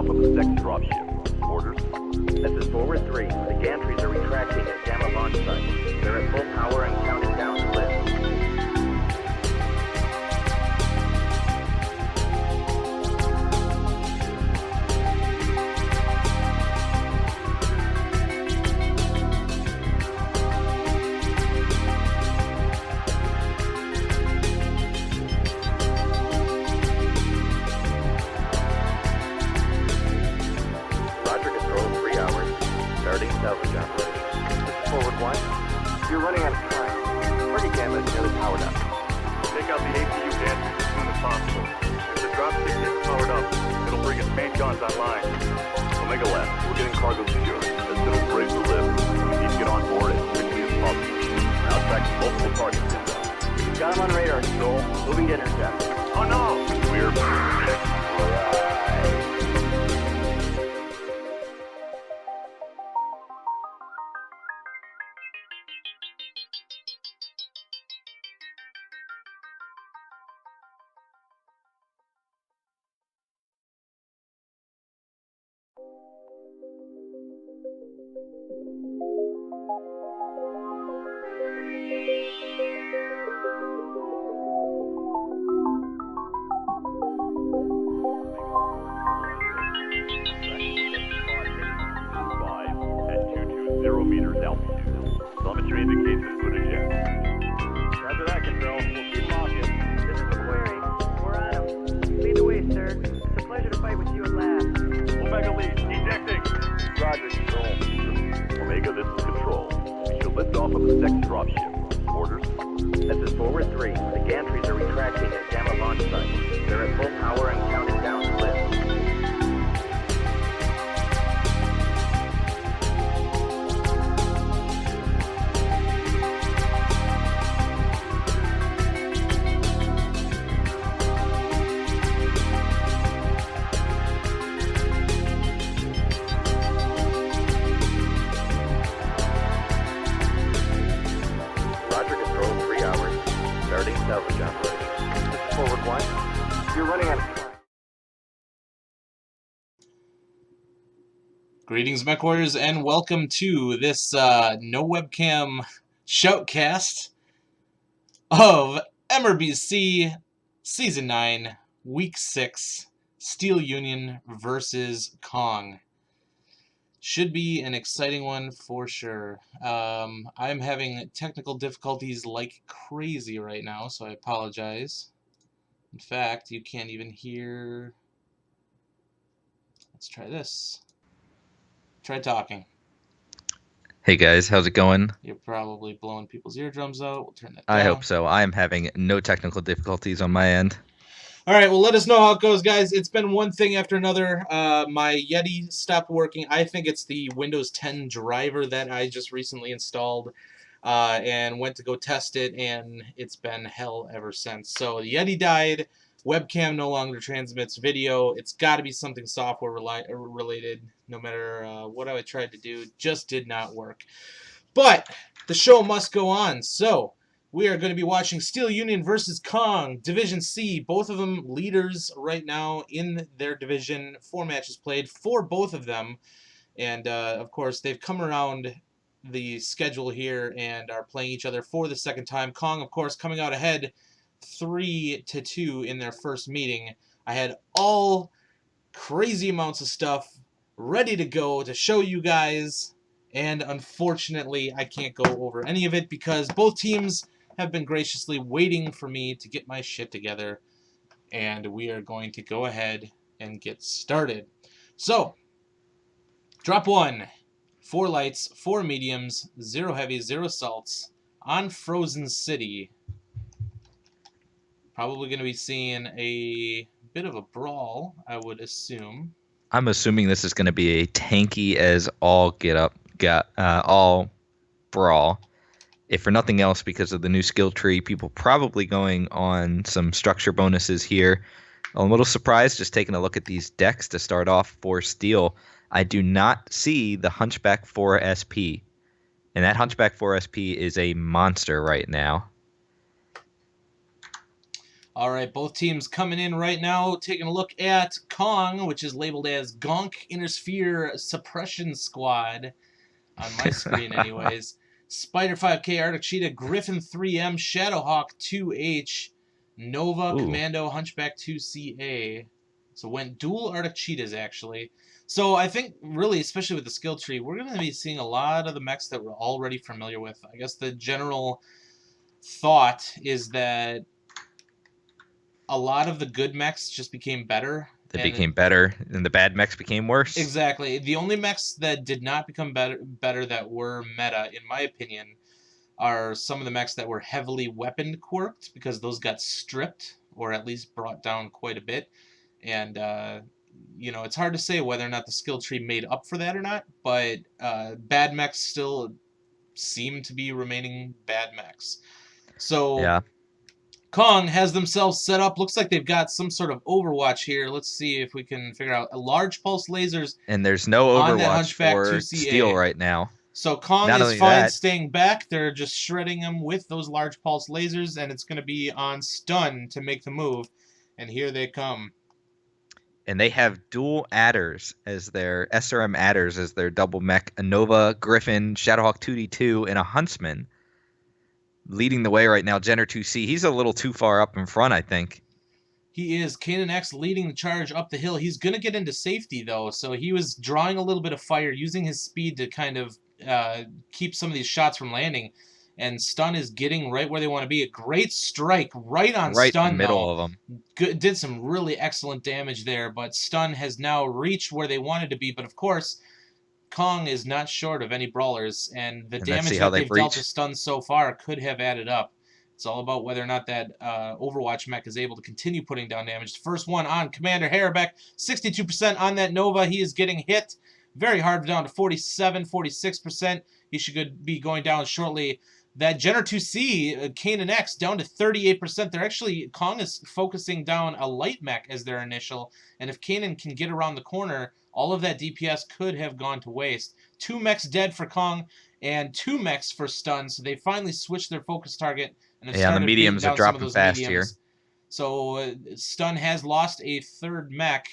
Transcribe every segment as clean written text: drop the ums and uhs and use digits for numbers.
off of a second dropship. Orders? This is forward 3. The gantries are retracting at Gamma launch site. They're at full power and counting down to lift. Salvage operation. This is forward 1. You're running out of time. Target Gamma is nearly powered up. Take out the APU gantries as soon as possible. If the dropship gets powered up, it'll bring its main guns online. Omega left. We're getting cargo secured. As soon as we're able to lift, we need to get on board as quickly as possible. We're now tracking multiple targets inbound. Got him on radar, Stroll. Moving to intercept. Oh no! We're... meters altitude. Telemetry indicates a good eject. Roger that, Control. We'll keep walking. This is the query. We're on him. Lead the way, sir. It's a pleasure to fight with you at last. Omega lead, ejecting. Roger, Control. Omega, this is Control. We should lift off of a second dropship. Orders? This is forward 3. The gantries are retracting at Gamma launch site. They're at full power and counting down to lift. Salvage operation. This is forward 1. You're running out of time. Greetings, mech warriors, and welcome to this no webcam shoutcast of MRBC Season 9, Week 6, Steel Union versus Kong. Should be an exciting one for sure. I'm having technical difficulties like crazy right now, so I apologize. In fact, you can't even hear... Let's try this. Try talking. Hey guys, how's it going? You're probably blowing people's eardrums out. We'll turn that I down. hope so. I am having no technical difficulties on my end. All right, well, let us know how it goes, guys. It's been one thing after another. My Yeti stopped working. I think it's the Windows 10 driver that I just recently installed and went to go test it, and it's been hell ever since. So the Yeti died. Webcam no longer transmits video. It's got to be something software related. No matter what I tried to do, just did not work. But the show must go on, so... we are going to be watching Steel Union versus Kong, Division C. Both of them leaders right now in their division. 4 matches played for both of them. And, of course, they've come around the schedule here and are playing each other for the second time. Kong, of course, coming out ahead 3-2 in their first meeting. I had all crazy amounts of stuff ready to go to show you guys. And, unfortunately, I can't go over any of it because both teams... have been graciously waiting for me to get my shit together, and we are going to go ahead and get started. So, drop 1, 4 lights, 4 mediums, 0 heavies, 0 salts, on Frozen City. Probably going to be seeing a bit of a brawl, I would assume. I'm assuming this is going to be a tanky as all all brawl. If for nothing else, because of the new skill tree, people probably going on some structure bonuses here. I'm a little surprised just taking a look at these decks to start off for Steel. I do not see the Hunchback 4 SP. And that Hunchback 4 SP is a monster right now. All right, both teams coming in right now, taking a look at Kong, which is labeled as Gonk Intersphere Suppression Squad on my screen anyways. Spider 5K, Arctic Cheetah, Griffin 3M, Shadowhawk 2H, Nova, Ooh. Commando, Hunchback 2CA. So went dual Arctic Cheetahs, actually. So I think, really, especially with the skill tree, we're going to be seeing a lot of the mechs that we're already familiar with. I guess the general thought is that a lot of the good mechs just became better. They became better, and the bad mechs became worse. Exactly. The only mechs that did not become better that were meta, in my opinion, are some of the mechs that were heavily weapon quirked, because those got stripped or at least brought down quite a bit. And it's hard to say whether or not the skill tree made up for that or not, but bad mechs still seem to be remaining bad mechs. So Yeah. Kong has themselves set up. Looks like they've got some sort of Overwatch here. Let's see if we can figure out a large pulse lasers. And there's no on that Overwatch Hunchback for 2CA. Steel right now. So Kong Not is only fine that- staying back. They're just shredding him with those large pulse lasers, and it's going to be on stun to make the move. And here they come. And they have dual adders as their SRM adders as their double mech. A Nova, Griffin, Shadowhawk 2D2, and a Huntsman. Leading the way right now, Jenner 2C. He's a little too far up in front, I think. He is. Kanan X leading the charge up the hill. He's going to get into safety, though, so he was drawing a little bit of fire, using his speed to kind of keep some of these shots from landing. And stun is getting right where they want to be. A great strike right on Right stun, in the middle though. of them. Good, did some really excellent damage there, but stun has now reached where they wanted to be. But, of course, Kong is not short of any brawlers, and the damage that they've dealt to stun so far could have added up. It's all about whether or not that Overwatch mech is able to continue putting down damage. First one on Commander Harebeck, 62% on that Nova. He is getting hit very hard, down to 47, 46%. He should be going down shortly. That Jenner 2C, Kanan X, down to 38%. They're actually, Kong is focusing down a light mech as their initial, and if Kanan can get around the corner, all of that DPS could have gone to waste. 2 mechs dead for Kong, and 2 mechs for stun, so they finally switched their focus target. And the mediums are dropping fast here. So stun has lost a third mech.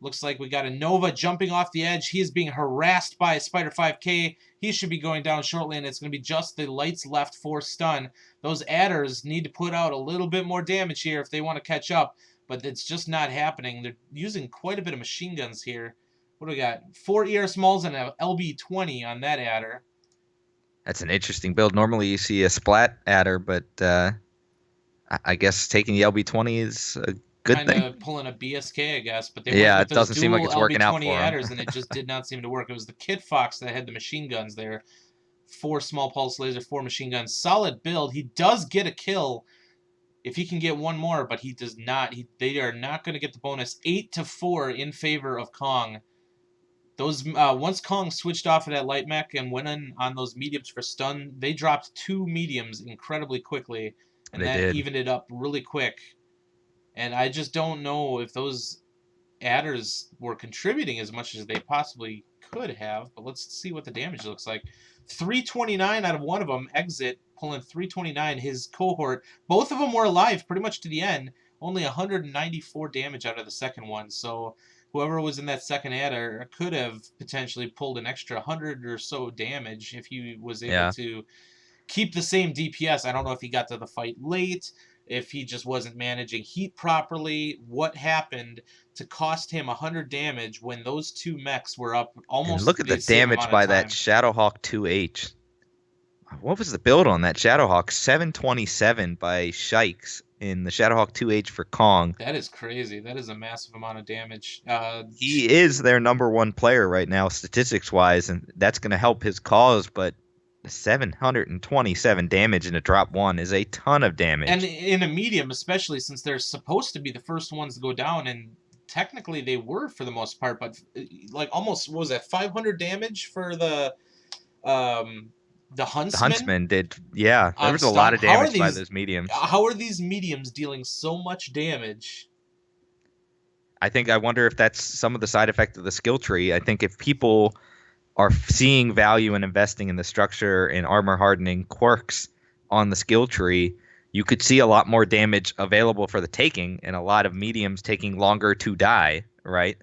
Looks like we got a Nova jumping off the edge. He is being harassed by a Spider 5K. He should be going down shortly, and it's going to be just the lights left for stun. Those adders need to put out a little bit more damage here if they want to catch up, but it's just not happening. They're using quite a bit of machine guns here. What do we got? 4 ER smalls and an LB20 on that adder. That's an interesting build. Normally you see a splat adder, but I guess taking the LB20 is a good thing. Kind of pulling a BSK, I guess. But they yeah, went with it doesn't seem like it's working out for LB20 adders, them. and it just did not seem to work. It was the Kit Fox that had the machine guns there. 4 small pulse laser, 4 machine guns. Solid build. He does get a kill if he can get one more, but he does not. They are not going to get the bonus. 8-4 in favor of Kong. Those once Kong switched off of that light mech and went in on those mediums for stun, they dropped 2 mediums incredibly quickly, and that evened it up really quick. And I just don't know if those adders were contributing as much as they possibly could have, but let's see what the damage looks like. 329 out of one of them, exit, pulling 329, his cohort. Both of them were alive pretty much to the end, only 194 damage out of the second one, so whoever was in that second adder could have potentially pulled an extra 100 or so damage if he was able to keep the same DPS. I don't know if he got to the fight late, if he just wasn't managing heat properly, what happened to cost him 100 damage when those 2 mechs were up almost. And look at the damage by that Shadowhawk 2H. What was the build on that Shadowhawk? 727 by Shikes in the Shadowhawk 2H for Kong. That is crazy. That is a massive amount of damage. He is their #1 player right now, statistics-wise, and that's going to help his cause, but 727 damage in a drop 1 is a ton of damage. And in a medium, especially since they're supposed to be the first ones to go down, and technically they were for the most part, but like almost, what was that, 500 damage for the Huntsman? The Huntsman did, yeah. There was a lot of damage by those mediums. How are these mediums dealing so much damage? I wonder if that's some of the side effect of the skill tree. I think if people are seeing value in investing in the structure and armor hardening quirks on the skill tree, you could see a lot more damage available for the taking, and a lot of mediums taking longer to die, right?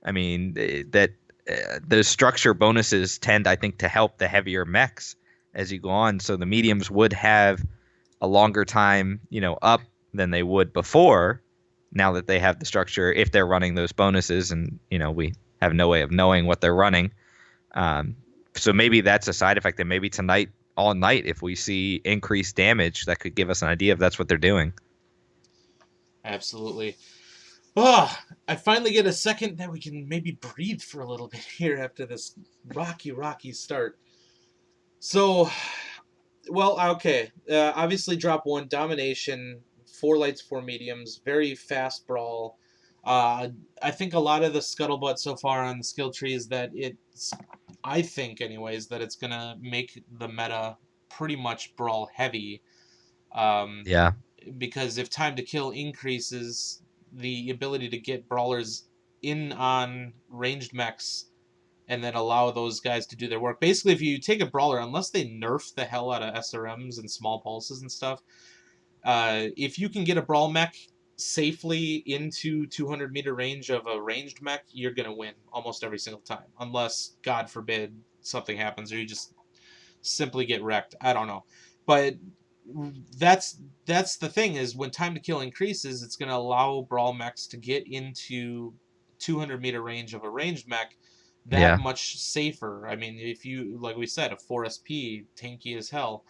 I mean, the structure bonuses tend, I think, to help the heavier mechs as you go on. So the mediums would have a longer time, up than they would before. Now that they have the structure, if they're running those bonuses, and we have no way of knowing what they're running. So maybe that's a side effect, and maybe tonight, all night, if we see increased damage, that could give us an idea if that's what they're doing. Absolutely. Oh, I finally get a second that we can maybe breathe for a little bit here after this rocky start. So, well, okay. Obviously, drop 1, domination, 4 lights, 4 mediums, very fast brawl. I think a lot of the scuttlebutt so far on the skill tree is that I think anyways, that it's going to make the meta pretty much brawl heavy. Yeah. Because if time to kill increases, the ability to get brawlers in on ranged mechs and then allow those guys to do their work. Basically, if you take a brawler, unless they nerf the hell out of SRMs and small pulses and stuff, if you can get a brawl mech safely into 200-meter range of a ranged mech, you're going to win almost every single time. Unless, God forbid, something happens or you just simply get wrecked. I don't know. But that's the thing, is when time to kill increases, it's going to allow brawl mechs to get into 200-meter range of a ranged mech that much safer. I mean, if you, like we said, a 4 SP, tanky as hell,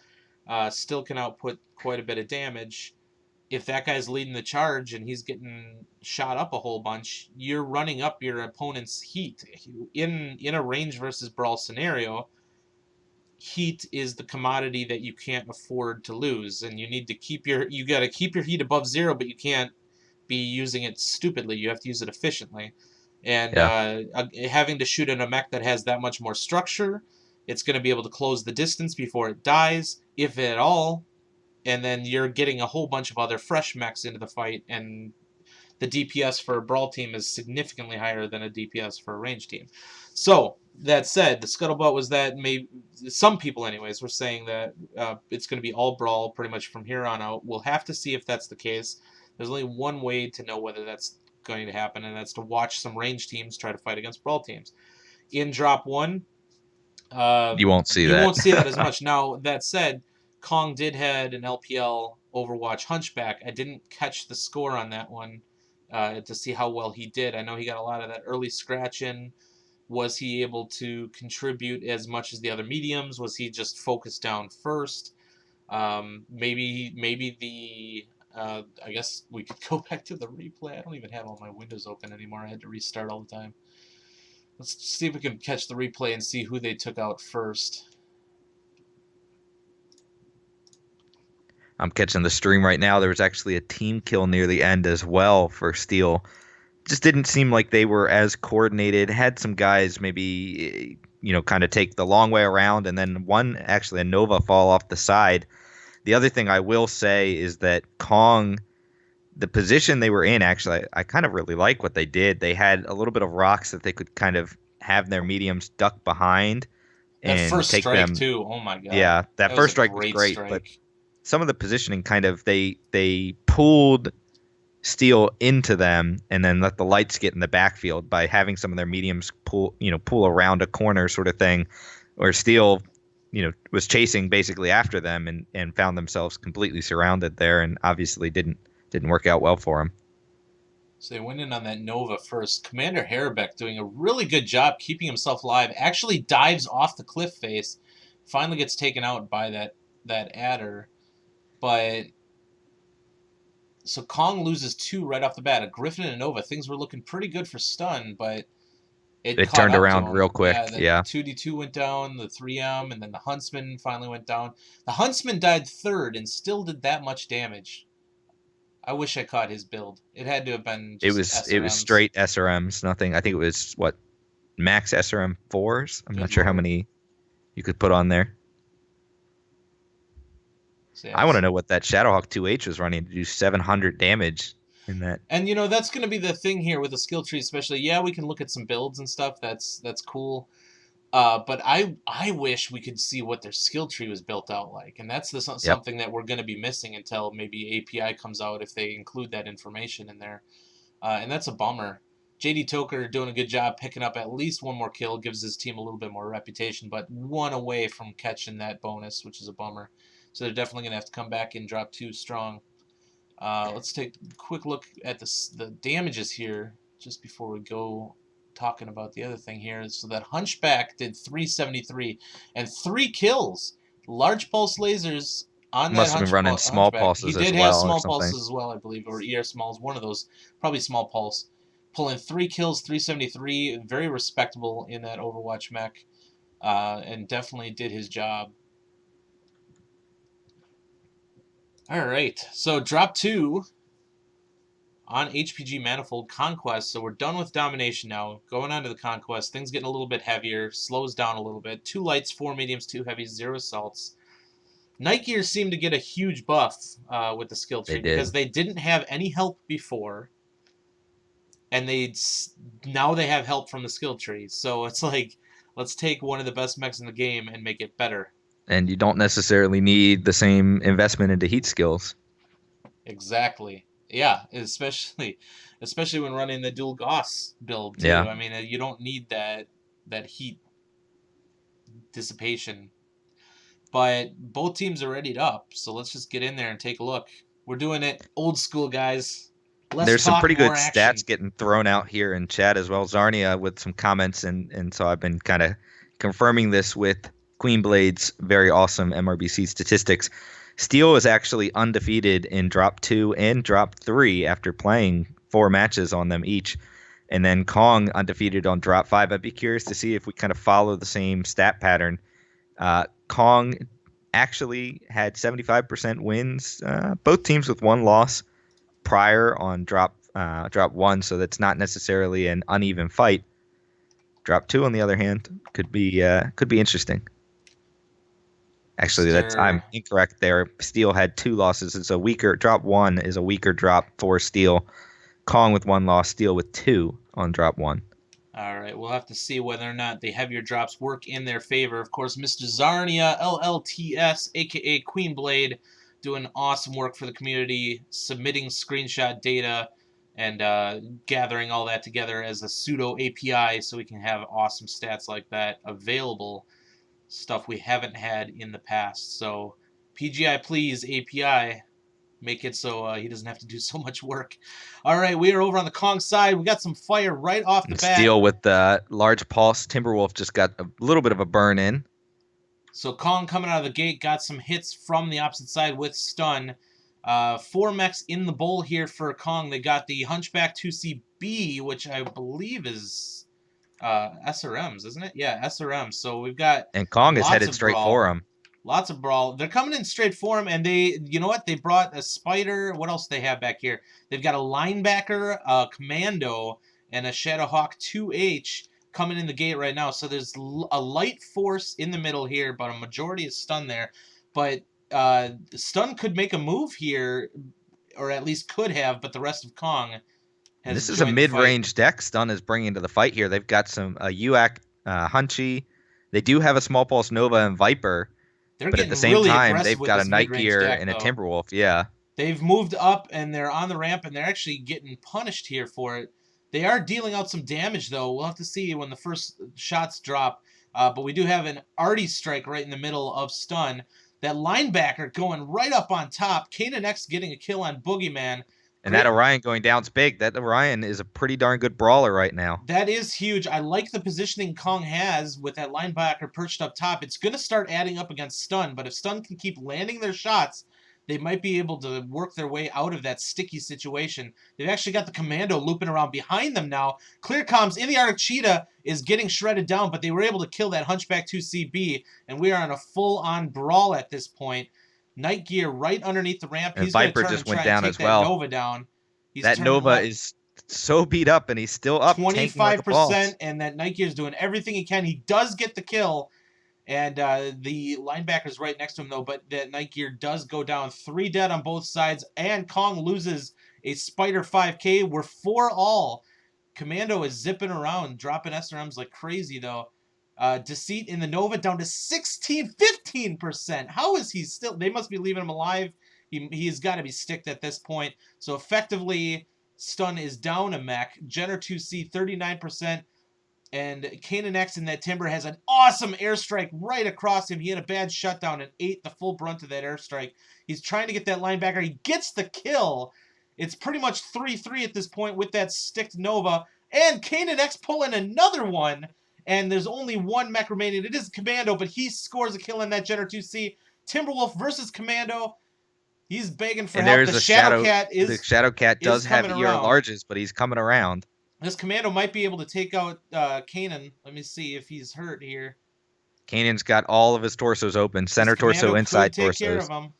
still can output quite a bit of damage. If that guy's leading the charge and he's getting shot up a whole bunch, you're running up your opponent's heat. In a range versus brawl scenario, heat is the commodity that you can't afford to lose, and you got to keep your heat above 0, but you can't be using it stupidly. You have to use it efficiently. And having to shoot in a mech that has that much more structure, it's going to be able to close the distance before it dies, if at all. And then you're getting a whole bunch of other fresh mechs into the fight, and the DPS for a brawl team is significantly higher than a DPS for a range team. So, that said, the scuttlebutt was that some people anyways were saying that it's going to be all brawl pretty much from here on out. We'll have to see if that's the case. There's only one way to know whether that's going to happen, and that's to watch some range teams try to fight against brawl teams. In drop 1, you won't see that. You won't see that as much. Now, that said, Kong did had an LPL Overwatch Hunchback. I didn't catch the score on that one to see how well he did. I know he got a lot of that early scratch in. Was he able to contribute as much as the other mediums? Was he just focused down first? Maybe the... I guess we could go back to the replay. I don't even have all my windows open anymore. I had to restart all the time. Let's see if we can catch the replay and see who they took out first. I'm catching the stream right now. There was actually a team kill near the end as well for Steel. Just didn't seem like they were as coordinated. Had some guys maybe, kind of take the long way around, and then a Nova fall off the side. The other thing I will say is that Kong, the position they were in, actually, I kind of really like what they did. They had a little bit of rocks that they could kind of have their mediums duck behind and that first take strike them. Too. Oh my god. Yeah, that first strike was great, but some of the positioning kind of they pulled Steel into them and then let the lights get in the backfield by having some of their mediums pull around a corner sort of thing, where Steel was chasing basically after them and found themselves completely surrounded there, and obviously didn't work out well for them. So they went in on that Nova first. Commander Harebeck doing a really good job keeping himself alive. Actually dives off the cliff face. Finally gets taken out by that adder. But so Kong loses 2 right off the bat. A Griffin and a Nova. Things were looking pretty good for stun, but it turned around real quick. Yeah, the 2D2 went down, the 3M, and then the Huntsman finally went down. The Huntsman died 3rd and still did that much damage. I wish I caught his build. It had to have been just it was straight SRMs, nothing. I think it was max SRM 4s. I'm not sure how many you could put on there. So, yeah, I want to know what that Shadowhawk 2H was running to do 700 damage in that. And that's going to be the thing here with the skill tree especially. Yeah, we can look at some builds and stuff. That's cool. But I wish we could see what their skill tree was built out like, and that's Yep. something that we're going to be missing until maybe API comes out if they include that information in there, and that's a bummer. JD Toker doing a good job picking up at least one more kill, gives his team a little bit more reputation, but one away from catching that bonus, which is a bummer. So they're definitely going to have to come back in drop 2 strong. Let's take a quick look at the damages here just before we go talking about the other thing here. So that Hunchback did 373 and 3 kills. Large pulse lasers on that Must have been running small Hunchback. He pulses as did have well or small something. pulses as well, I believe, or ER smalls, one of those, probably small pulse. Pulling 3 kills, 373, very respectable in that Overwatch mech, and definitely did his job. All right, so drop 2 on HPG Manifold Conquest. So we're done with Domination now. Going on to the Conquest. Things getting a little bit heavier. Slows down a little bit. 2 lights, 4 mediums, 2 heavies, 0 assaults. Night Gear seemed to get a huge buff with the skill tree because they didn't have any help before. And now they have help from the skill tree. So it's like, let's take one of the best mechs in the game and make it better. And you don't necessarily need the same investment into heat skills. Exactly. Yeah, especially when running the dual Gauss build too. Yeah. I mean, you don't need that heat dissipation. But both teams are readied up, so let's just get in there and take a look. We're doing it old school, guys. There's some pretty good action. stats getting thrown out here in chat as well. Zarnia with some comments, and so I've been kind of confirming this with Queen Blade's very awesome MRBC statistics. Steel is actually undefeated in drop 2 and drop 3 after playing 4 matches on them each. And then Kong undefeated on drop 5. I'd be curious to see if we kind of follow the same stat pattern. Kong actually had 75% wins, both teams with 1 loss prior on drop 1, so that's not necessarily an uneven fight. Drop 2, on the other hand, could be interesting. Actually, I'm incorrect there. Steel had 2 losses. It's a weaker drop 1 is a weaker drop for Steel. Kong with 1 loss, Steel with 2 on drop 1. All right, we'll have to see whether or not the heavier drops work in their favor. Of course, Mr. Zarnia, LLTS, a.k.a. Queen Blade, doing awesome work for the community, submitting screenshot data and gathering all that together as a pseudo API so we can have awesome stats like that available, stuff we haven't had in the past. So PGI, please, API, make it so he doesn't have to do so much work. All right, we are over on the Kong side. We got some fire right off the bat. Steel with the large pulse. Timberwolf just got a little bit of a burn in. So Kong coming out of the gate got some hits from the opposite side with stun. 4 mechs in the bowl here for Kong. They got the Hunchback 2CB, which I believe is SRMs, isn't it? Yeah, SRMs. So we've got... And Kong is headed straight for him. Lots of brawl. They're coming in straight for him, and you know what? They brought a spider. What else do they have back here? They've got a linebacker, a commando, and a Shadowhawk 2H coming in the gate right now. So there's a light force in the middle here, but a majority is stun there. But stun could make a move here, or at least could have, but the rest of Kong has This is a mid-range deck Stun is bringing to the fight here. They've got some UAC Hunchy. They do have a Small Pulse Nova and Viper. But at the same time, they've got a Night Gear and a Timberwolf. Yeah. They've moved up, and they're on the ramp, and they're actually getting punished here for it. They are dealing out some damage, though. We'll have to see when the first shots drop. But we do have an Artie strike right in the middle of stun. That linebacker going right up on top. Kanan X getting a kill on Boogeyman. And that Orion going down's big. That Orion is a pretty darn good brawler right now. That is huge. I like the positioning Kong has with that linebacker perched up top. It's going to start adding up against Stun, but if Stun can keep landing their shots, they might be able to work their way out of that sticky situation. They've actually got the Commando looping around behind them now. Clear comms in the Arctic Cheetah is getting shredded down, but they were able to kill that Hunchback 2CB, and we are on a full-on brawl at this point. Night Gear right underneath the ramp. And He's Viper turn just and went try down and as take well. That Nova down. That Nova is so beat up, and he's still up 25%, and that Night Gear is doing everything he can. He does get the kill, and the linebacker's right next to him, though, but that Night Gear does go down. 3 dead on both sides, and Kong loses a Spider 5K. We're 4 all. Commando is zipping around, dropping SRMs like crazy, though. Deceit in the Nova down to 15%. How is he still? They must be leaving him alive. He's got to be sticked at this point. So effectively, Stun is down a mech. Jenner 2C 39%. And Kanan X in that Timber has an awesome airstrike right across him. He had a bad shutdown and ate the full brunt of that airstrike. He's trying to get that linebacker. He gets the kill. It's pretty much 3-3 at this point with that sticked Nova. And Kanan X pulling another one. And there's only one mech remaining. It is Commando, but he scores a kill in that Jenner 2C. Timberwolf versus Commando. He's begging for help. The Shadowcat does have ER around. larges, but he's coming around. This Commando might be able to take out Kanan. Let me see if he's hurt here. Kanan's got all of his torsos open. Center torso, inside torsos. Take care of him.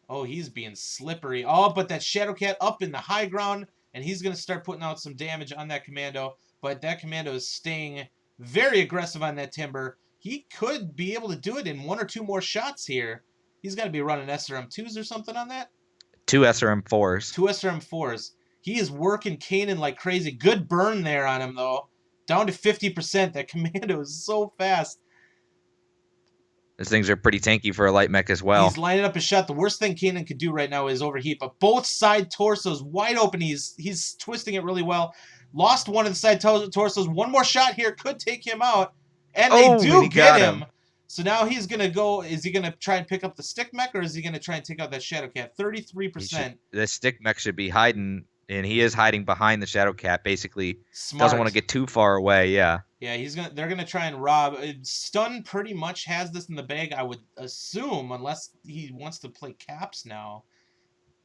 Oh, he's being slippery. Oh, but that Shadowcat up in the high ground, and he's going to start putting out some damage on that Commando. But that Commando is staying very aggressive on that Timber. He could be able to do it in 1 or 2 more shots here. He's got to be running SRM2s or something on that. 2 SRM4s. 2 SRM4s. He is working Kanan like crazy. Good burn there on him, though. Down to 50%. That Commando is so fast. Those things are pretty tanky for a light mech as well. He's lining up his shot. The worst thing Kanan could do right now is overheat. But both side torsos wide open. He's twisting it really well. Lost one of the side torsos. One more shot here could take him out. And they do get him. So now he's going to go. Is he going to try and pick up the stick mech, or is he going to try and take out that Shadowcat? 33%. The stick mech should be hiding. And he is hiding behind the Shadowcat. Basically, Smart. Doesn't want to get too far away. Yeah. Yeah, they're gonna try and rob. Stun pretty much has this in the bag, I would assume, unless he wants to play caps now.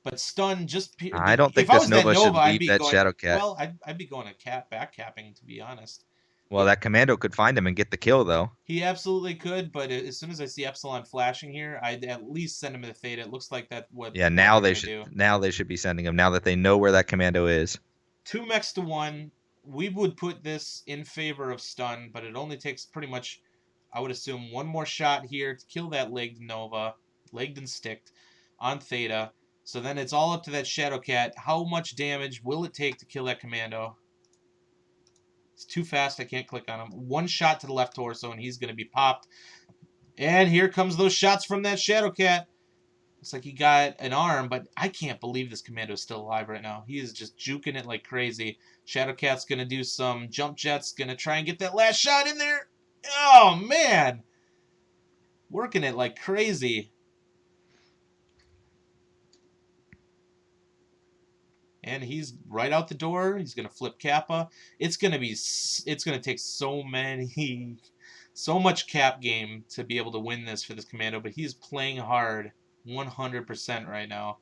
But Stun just. I don't think this Nova should beat that Shadowcat. Well, I'd be going to back capping, to be honest. Well, that Commando could find him and get the kill, though. He absolutely could, but as soon as I see Epsilon flashing here, I'd at least send him to the Theta. It looks like that what. Yeah, now they should. Do. Now they should be sending him. Now that they know where that Commando is. 2 mechs to 1. We would put this in favor of Stun, but it only takes pretty much, I would assume, 1 more shot here to kill that legged Nova, legged and sticked, on Theta. So then it's all up to that Shadowcat. How much damage will it take to kill that Commando? It's too fast. I can't click on him. 1 shot to the left torso, and he's going to be popped. And here comes those shots from that Shadowcat. Looks like he got an arm, but I can't believe this Commando is still alive right now. He is just juking it like crazy. Shadowcat's going to do some jump jets. Going to try and get that last shot in there. Oh, man. Working it like crazy. And he's right out the door. He's going to flip Kappa. It's going to take so much cap game to be able to win this for this Commando, but he's playing hard 100% right now.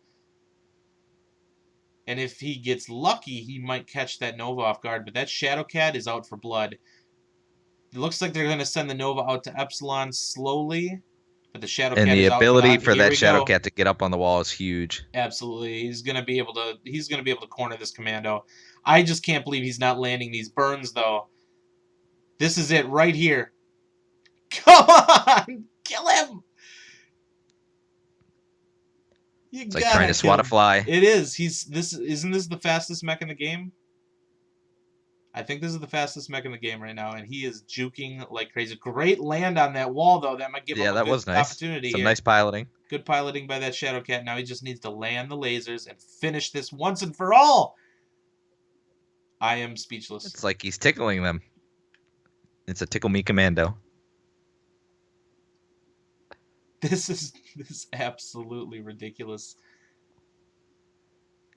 And if he gets lucky, he might catch that Nova off guard, but that Shadowcat is out for blood. It looks like they're going to send the Nova out to Epsilon slowly. But the Shadowcat and the is ability for that Shadowcat to get up on the wall is huge. Absolutely, he's gonna be able to corner this Commando. I just can't believe he's not landing these burns though. This is it right here. Come on, kill him! It's like trying to swat a fly. It is. Isn't this the fastest mech in the game? I think this is the fastest mech in the game right now, and he is juking like crazy. Great land on that wall, though. That might give him a good opportunity. Some nice piloting. Good piloting by that Shadowcat. Now he just needs to land the lasers and finish this once and for all. I am speechless. It's like he's tickling them. It's a tickle me commando. This is absolutely ridiculous.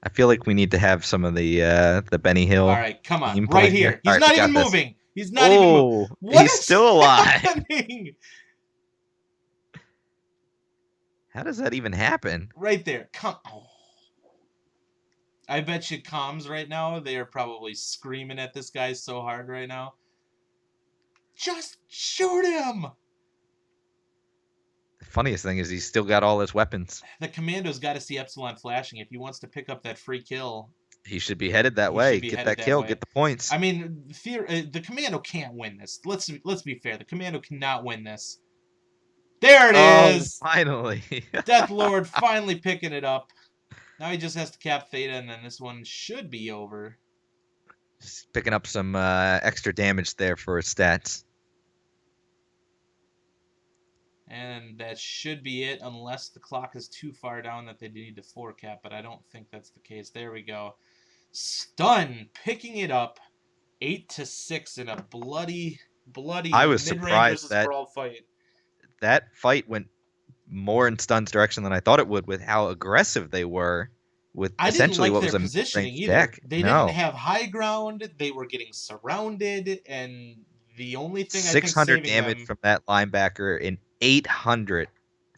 I feel like we need to have some of the Benny Hill. All right, come on, right here. He's not even moving. He's not even moving. He's still alive. Happening? How does that even happen? Right there. I bet you comms right now, they are probably screaming at this guy so hard right now. Just shoot him! The funniest thing is he's still got all his weapons. The Commando's got to see Epsilon flashing if he wants to pick up that free kill. He should be headed that way. Get that kill, get the points. I mean, the Commando can't win this. Let's be fair. The Commando cannot win this. There it is! Finally. Death Lord finally picking it up. Now he just has to cap Theta, and then this one should be over. Just picking up some extra damage there for his stats. And that should be it, unless the clock is too far down that they need to 4-cap, but I don't think that's the case. There we go. Stun picking it up 8-6 in a bloody I was mid-range surprised versus that brawl fight. that fight went more in Stun's direction than I thought it would with how aggressive they were with I didn't essentially like what their was a positioning mid-range either. deck. They didn't No. have high ground. They were getting surrounded, and the only thing I think 600 saving damage them. from that linebacker and 800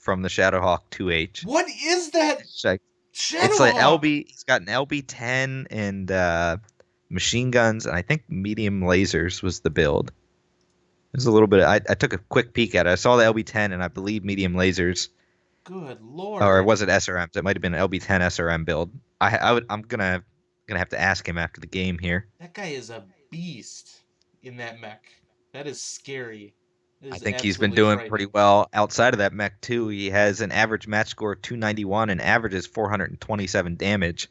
from the Shadowhawk 2H. What is that It's like Shadowhawk? LB. He's got an LB-10 and machine guns, and I think medium lasers was the build. There's a little bit. I took a quick peek at it. I saw the LB-10 and I believe medium lasers, Good or lord. was it SRMs? It might have been an LB-10 SRM build. I'm gonna have to ask him after the game here. That guy is a beast in that mech. That is scary. That I is think he's been absolutely doing pretty frightening. well outside of that mech too. He has an average match score of 291 and averages 427 damage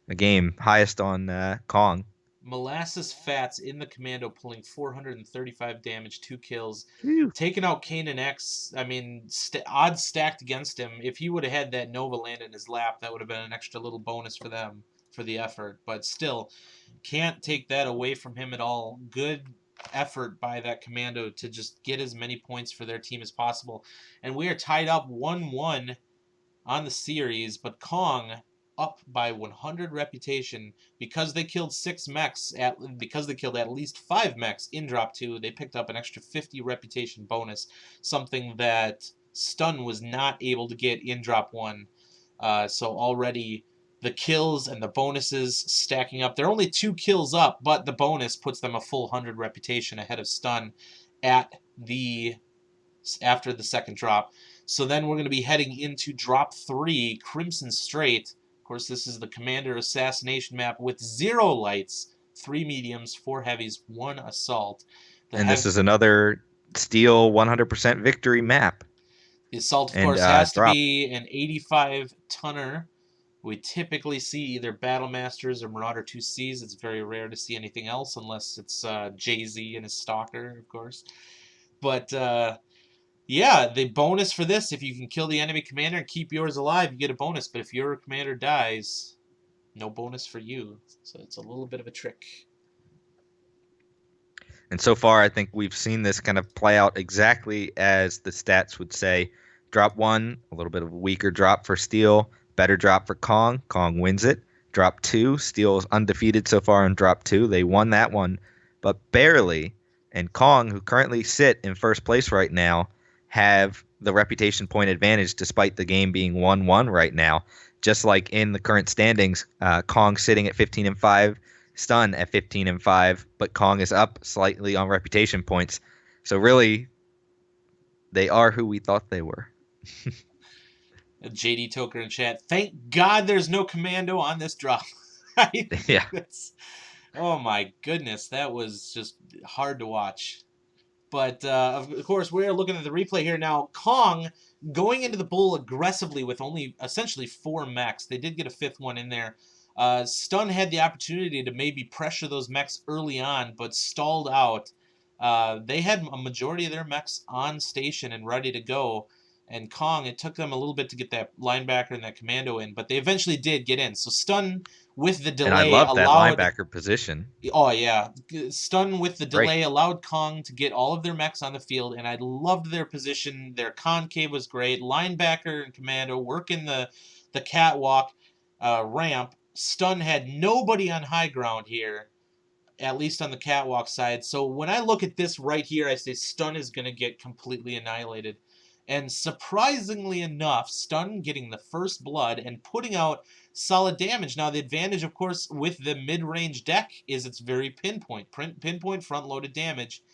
a game, highest on Kong. Molasses Fats in the commando pulling 435 damage, 2 kills. Phew. Taking out Kanan X, I mean, odds stacked against him. If he would have had that Nova land in his lap, that would have been an extra little bonus for them for the effort. But still, can't take that away from him at all. Good effort by that commando to just get as many points for their team as possible. And we are tied up 1-1 on the series, but Kong up by 100 reputation because they killed 6 mechs because they killed at least 5 mechs in drop 2. They picked up an extra 50 reputation bonus, something that Stun was not able to get in drop 1. So already the kills and the bonuses stacking up. They're only 2 kills up, but the bonus puts them a full 100 reputation ahead of Stun after the second drop. So then we're going to be heading into drop 3, Crimson Strait. Of course, this is the Commander Assassination map with 0 lights, 3 mediums, 4 heavies, 1 assault. And this is another Steel 100% victory map. The assault, of And, course, has to drop. be an 85-tonner. We typically see either Battle Masters or Marauder 2Cs. It's very rare to see anything else unless it's Jay-Z and his Stalker, of course. But yeah, the bonus for this, if you can kill the enemy commander and keep yours alive, you get a bonus. But if your commander dies, no bonus for you. So it's a little bit of a trick. And so far, I think we've seen this kind of play out exactly as the stats would say. Drop 1, a little bit of a weaker drop for Steel. Better drop for Kong. Kong wins it. Drop 2, Steel is undefeated so far in drop 2. They won that one, but barely. And Kong, who currently sit in first place right now, have the reputation point advantage despite the game being 1-1 right now. Just like in the current standings, Kong sitting at 15-5, Stun at 15-5, but Kong is up slightly on reputation points. So really, they are who we thought they were. JD Toker in chat. Thank God there's no commando on this drop. Yeah. Oh my goodness, that was just hard to watch. But of course, we're looking at the replay here now. Kong going into the bull aggressively with only essentially 4 mechs. They did get a 5th one in there. Stun had the opportunity to maybe pressure those mechs early on, but stalled out. They had a majority of their mechs on station and ready to go. And Kong, it took them a little bit to get that linebacker and that commando in, but they eventually did get in. So Stun with the delay And I love that allowed... linebacker position. Oh, yeah. Stun with the delay Great. allowed Kong to get all of their mechs on the field, and I loved their position. Their concave was great. Linebacker and commando working the catwalk ramp. Stun had nobody on high ground here, at least on the catwalk side. So when I look at this right here, I say Stun is going to get completely annihilated. And surprisingly enough, Stun getting the first blood and putting out solid damage. Now, the advantage, of course, with the mid-range deck is it's very pinpoint front-loaded damage.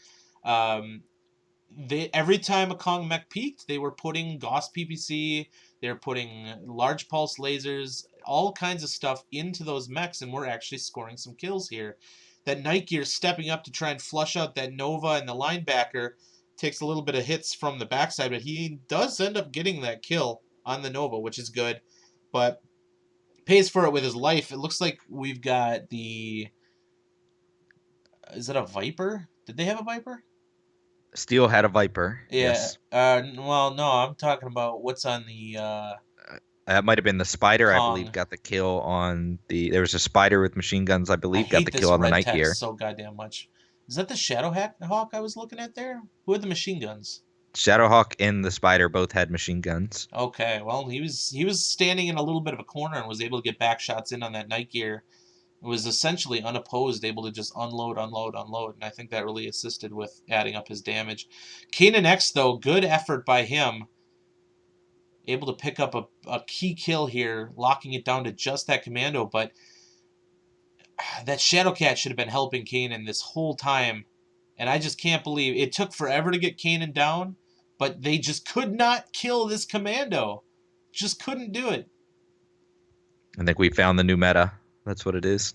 Every time a Kong mech peaked, they were putting Gauss PPC, they were putting large pulse lasers, all kinds of stuff into those mechs, and we're actually scoring some kills here. That Night Gear stepping up to try and flush out that Nova and the linebacker takes a little bit of hits from the backside, but he does end up getting that kill on the Nova, which is good, but pays for it with his life. It looks like we've got the... Is that a Viper? Did they have a Viper? Steel had a Viper. Yeah. Yes. Well, no, I'm talking about what's on the That might have been the Spider, I believe, Kong. got the kill on the. There was a Spider with machine guns, I I believe, got hate the kill this on the red Night text Gear. so goddamn much. Is that the Shadow Hawk I was looking at there? Who had the machine guns? Shadowhawk and the Spider both had machine guns. Okay, well he was standing in a little bit of a corner and was able to get back shots in on that Night Gear. It was essentially unopposed, able to just unload, unload, unload, and I think that really assisted with adding up his damage. Kanan X, though, good effort by him. Able to pick up a key kill here, locking it down to just that commando, but that Shadowcat should have been helping Kanan this whole time. And I just can't believe it took forever to get Kanan down, but they just could not kill this commando. Just couldn't do it. I think we found the new meta. That's what it is.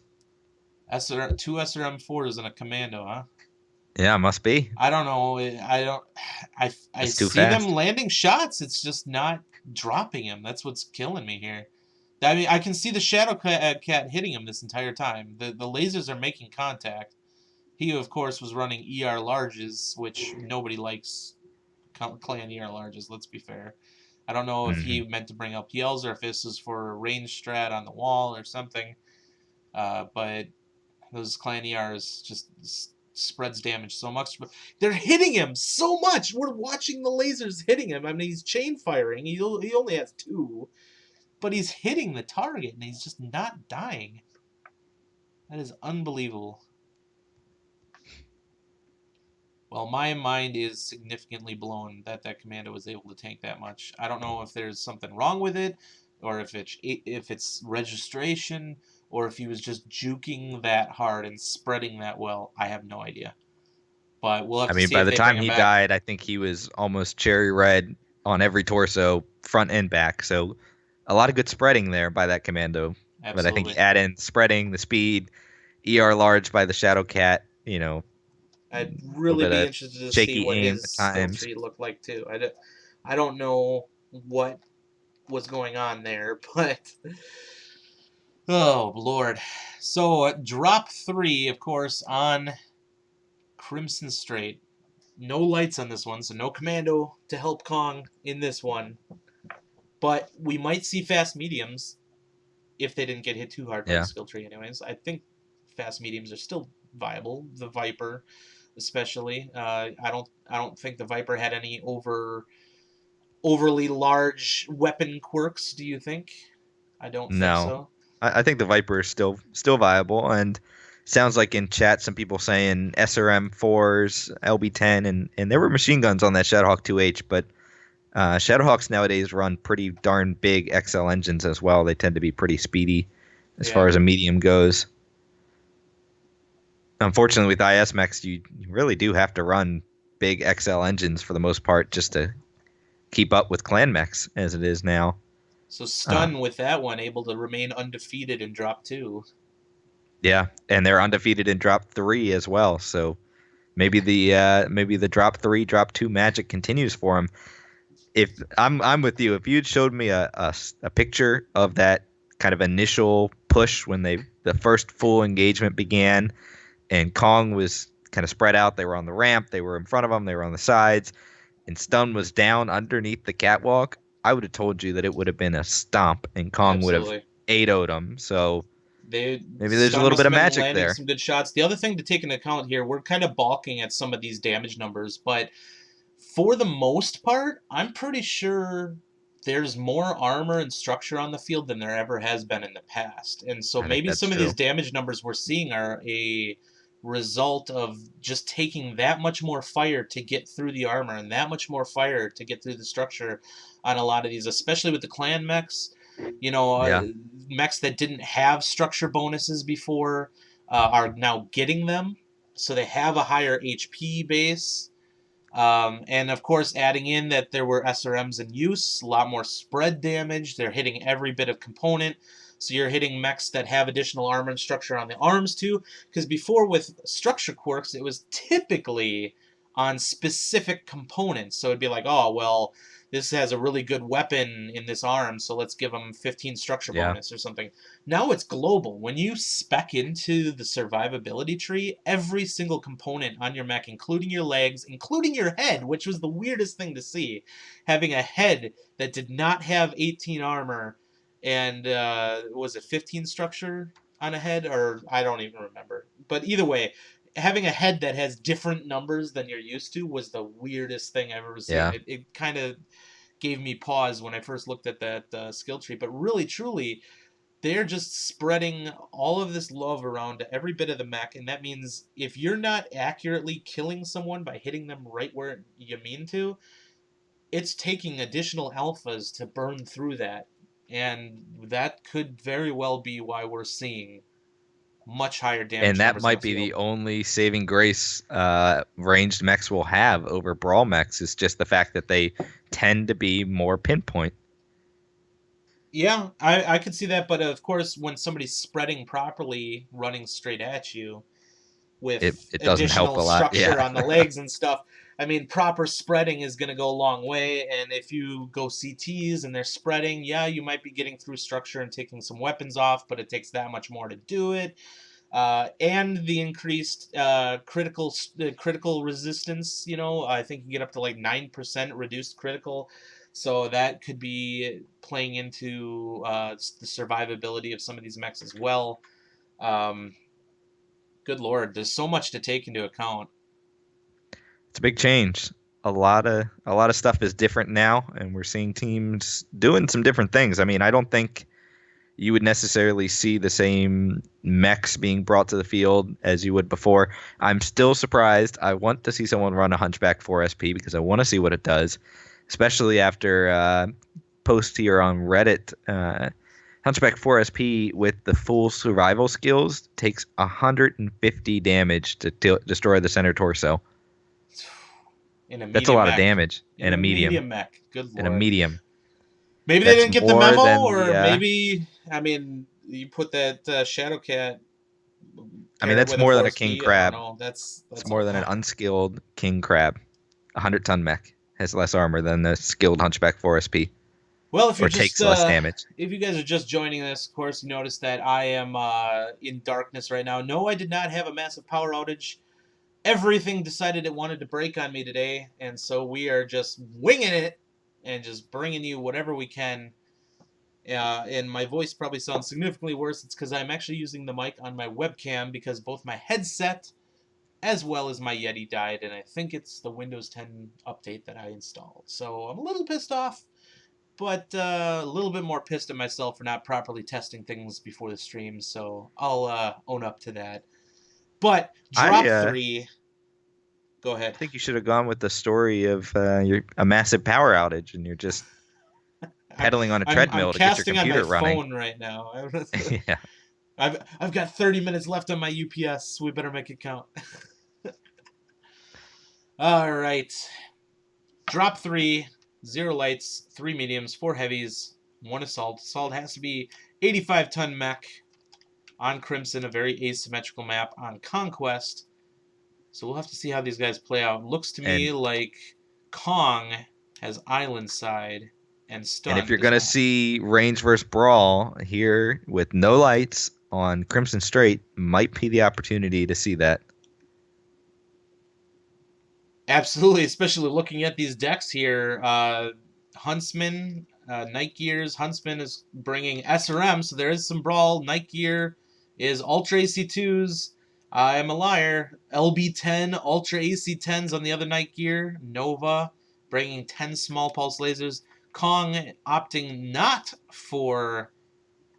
Two SRM4s and a commando, huh? Yeah, must be. I don't know. I don't. I It's too see them fast. landing shots. It's just not dropping him. That's what's killing me here. I mean, I can see the Shadow Cat hitting him this entire time. The lasers are making contact. He, of course, was running ER larges, which nobody likes. Clan ER larges. Let's be fair. I don't know if he Hmm. meant to bring up yells or if this was for a range strat on the wall or something. But those clan ERs just spreads damage so much. They're hitting him so much. We're watching the lasers hitting him. I mean, he's chain firing. He only has 2, but he's hitting the target and he's just not dying. That is unbelievable. Well, my mind is significantly blown that commando was able to tank that much. I don't know if there's something wrong with it, or if it's registration, or if he was just juking that hard and spreading that well. I have no idea. But we'll have I to mean, see by if the they bring time him he back. died, I think he was almost cherry red on every torso, front and back. So a lot of good spreading there by that commando. But I think Absolutely. add in spreading, the speed, ER large by the Shadow Cat, I'd a little really bit be of interested to see shaky what aim his at skill times. tree looked like too. I don't know what was going on there, but oh Lord. So drop 3, of course, on Crimson Strait. No lights on this one, so no commando to help Kong in this one. But we might see fast mediums if they didn't get hit too hard by the Yeah. skill tree anyways. I think fast mediums are still viable. The Viper especially. I don't think the Viper had any overly large weapon quirks, do you think? I don't think No. so. I think the Viper is still viable, and sounds like in chat some people saying SRM 4s, LB10, and there were machine guns on that Shadowhawk 2H, but Shadowhawks nowadays run pretty darn big XL engines as well. They tend to be pretty speedy as far Yeah. as a medium goes. Unfortunately, with IS mechs, you really do have to run big XL engines for the most part just to keep up with clan mechs as it is now. So Uh, Stun with that one able to remain undefeated in drop 2. yeah, and they're undefeated in drop 3 as well. So maybe the drop 3, drop 2 magic continues for him. If I'm with you, if you'd showed me a picture of that kind of initial push when the first full engagement began, and Kong was kind of spread out, they were on the ramp, they were in front of him, they were on the sides, and Stun was down underneath the catwalk, I would have told you that it would have been a stomp, and Kong would have Absolutely. 8-0'd him. So maybe there's a Stun little must bit have of been magic landing there. some good shots. The other thing to take into account here, we're kind of balking at some of these damage numbers, but for the most part, I'm pretty sure there's more armor and structure on the field than there ever has been in the past. And so I think maybe that's some of these true. damage numbers we're seeing are a result of just taking that much more fire to get through the armor and that much more fire to get through the structure on a lot of these, especially with the clan mechs. You know, Yeah. mechs that didn't have structure bonuses before are now getting them. So they have a higher HP base. And of course, adding in that there were SRMs in use, a lot more spread damage. They're hitting every bit of component. So you're hitting mechs that have additional armor and structure on the arms too. Because before with structure quirks, it was typically on specific components. So it'd be like, oh, well, this has a really good weapon in this arm, so let's give them 15 structure Yeah. bonus or something. Now it's global. When you spec into the survivability tree, every single component on your mech, including your legs, including your head, which was the weirdest thing to see, having a head that did not have 18 armor and was it 15 structure on a head, or I don't even remember. But either way, having a head that has different numbers than you're used to was the weirdest thing I've ever seen. Yeah. It kind of gave me pause when I first looked at that skill tree. But really, truly, they're just spreading all of this love around to every bit of the mech, and that means if you're not accurately killing someone by hitting them right where you mean to, it's taking additional alphas to burn through that. And that could very well be why we're seeing much higher damage And that numbers on might the be field. the only saving grace ranged mechs will have over brawl mechs, is just the fact that they tend to be more pinpoint. Yeah, I could see that, but of course, when somebody's spreading properly, running straight at you with It doesn't help additional a lot. structure Yeah. on the legs and stuff, I mean, proper spreading is going to go a long way. And if you go CTs and they're spreading, yeah, you might be getting through structure and taking some weapons off, but it takes that much more to do it. And the increased critical resistance, you know, I think you get up to like 9% reduced critical. So that could be playing into the survivability of some of these mechs as well. Good lord, there's so much to take into account. It's a big change. A lot of stuff is different now, and we're seeing teams doing some different things. I mean, I don't think you would necessarily see the same mechs being brought to the field as you would before. I'm still surprised. I want to see someone run a Hunchback 4SP because I want to see what it does, especially after post here on Reddit. Hunchback 4SP with the full survival skills takes 150 damage to destroy the center torso. In a medium That's a lot mech. of damage in a medium. Mech. Good lord. In a medium. Maybe they That's didn't get the more memo, than or the, maybe, I mean, you put that Shadow Cat. I mean, that's with more than a 4SP, king I don't crab. know. That's It's more than an unskilled king crab. 100-ton mech has less armor than the skilled Hunchback 4SP. Well, if you're Or takes less damage. if you guys are just joining us, of course, you notice that I am in darkness right now. No, I did not have a massive power outage. Everything decided it wanted to break on me today, and so we are just winging it and just bringing you whatever we can. And my voice probably sounds significantly worse. It's because I'm actually using the mic on my webcam because both my headset as well as my Yeti died, and I think it's the Windows 10 update that I installed. So I'm a little pissed off, but a little bit more pissed at myself for not properly testing things before the stream, so I'll own up to that. But drop 3... Go ahead. I think you should have gone with the story of a massive power outage and you're just pedaling on a treadmill to get your computer running. I'm casting on my phone right now. Yeah. I've got 30 minutes left on my UPS, so we better make it count. All right. Drop 3, 0 lights, 3 mediums, 4 heavies, 1 assault. Assault has to be 85-ton mech on Crimson, a very asymmetrical map on Conquest. So we'll have to see how these guys play out. Looks to me like Kong has island side and stun. And if you're going to see range versus brawl here with no lights on Crimson Straight, might be the opportunity to see that. Absolutely, especially looking at these decks here. Huntsman, Night Gears. Huntsman is bringing SRM, so there is some brawl. Night Gear is Ultra AC2s. I am a liar. LB10, Ultra AC10s on the other Night Gear. Nova bringing 10 small pulse lasers. Kong opting not for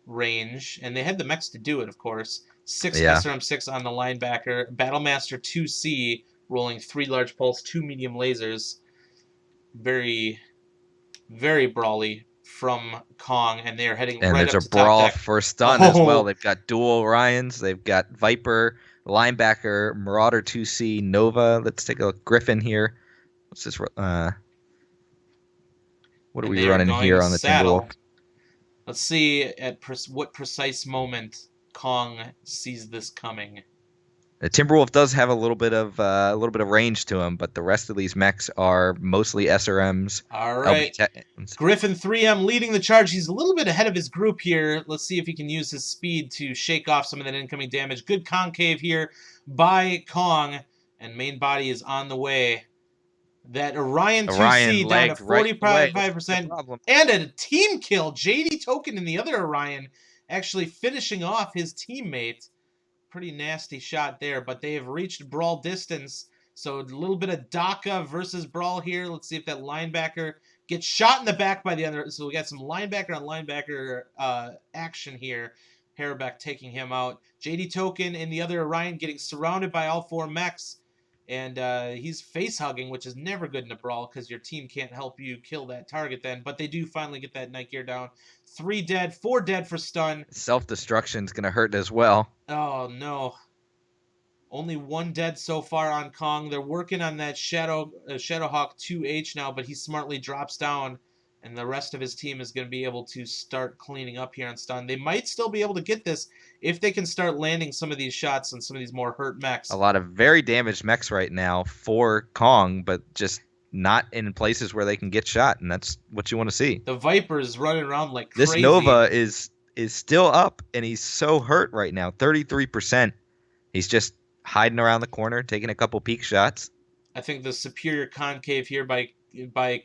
range, and they had the mechs to do it, of course. 6 SRM6 on the linebacker. Battlemaster 2C rolling 3 large pulse, 2 medium lasers. Very, very brawly from Kong, and they are heading and right up to there's a brawl top deck. for stun as well. They've got dual Orions. They've got Viper, linebacker, Marauder 2C, Nova. Let's take a look. Griffin here. What's this? What are we running here on the Timberwolf? Let's see at what precise moment Kong sees this coming. The Timberwolf does have a little bit of range to him, but the rest of these mechs are mostly SRMs, All LB right. Tens. Griffin 3M leading the charge. He's a little bit ahead of his group here. Let's see if he can use his speed to shake off some of that incoming damage. Good concave here by Kong, and main body is on the way. That Orion Orion 2C down to lagged right away. That's the 45%. problem. And a team kill. JD Token and the other Orion actually finishing off his teammate. Pretty nasty shot there, but they have reached brawl distance. So a little bit of DACA versus brawl here. Let's see if that linebacker gets shot in the back by the other. So we got some linebacker on linebacker action here. Hareback taking him out. JD Token and the other Orion getting surrounded by all 4 mechs. And he's face-hugging, which is never good in a brawl because your team can't help you kill that target then. But they do finally get that night gear down. 3 dead, 4 dead for stun. Self-destruction's going to hurt as well. Oh, no. Only 1 dead so far on Kong. They're working on that Shadowhawk 2H now, but he smartly drops down. And the rest of his team is going to be able to start cleaning up here on stun. They might still be able to get this if they can start landing some of these shots on some of these more hurt mechs. A lot of very damaged mechs right now for Kong, but just not in places where they can get shot, and that's what you want to see. The Viper's running around like This crazy. Nova is still up, and he's so hurt right now, 33%. He's just hiding around the corner, taking a couple peek shots. I think the superior concave here by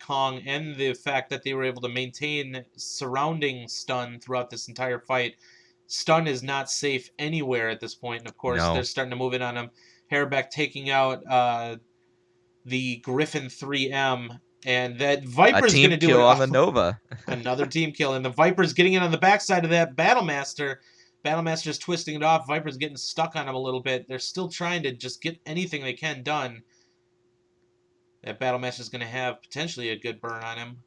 Kong and the fact that they were able to maintain surrounding stun throughout this entire fight. Stun is not safe anywhere at this point, and of course they're starting to move in on him. Hareback taking out the Griffin 3M, and that Viper's going to do kill it on the Nova. Another team kill, and the Viper's getting in on the backside of that Battlemaster. Battlemaster's twisting it off. Viper's getting stuck on him a little bit. They're still trying to just get anything they can done. That Battlemaster's going to have potentially a good burn on him.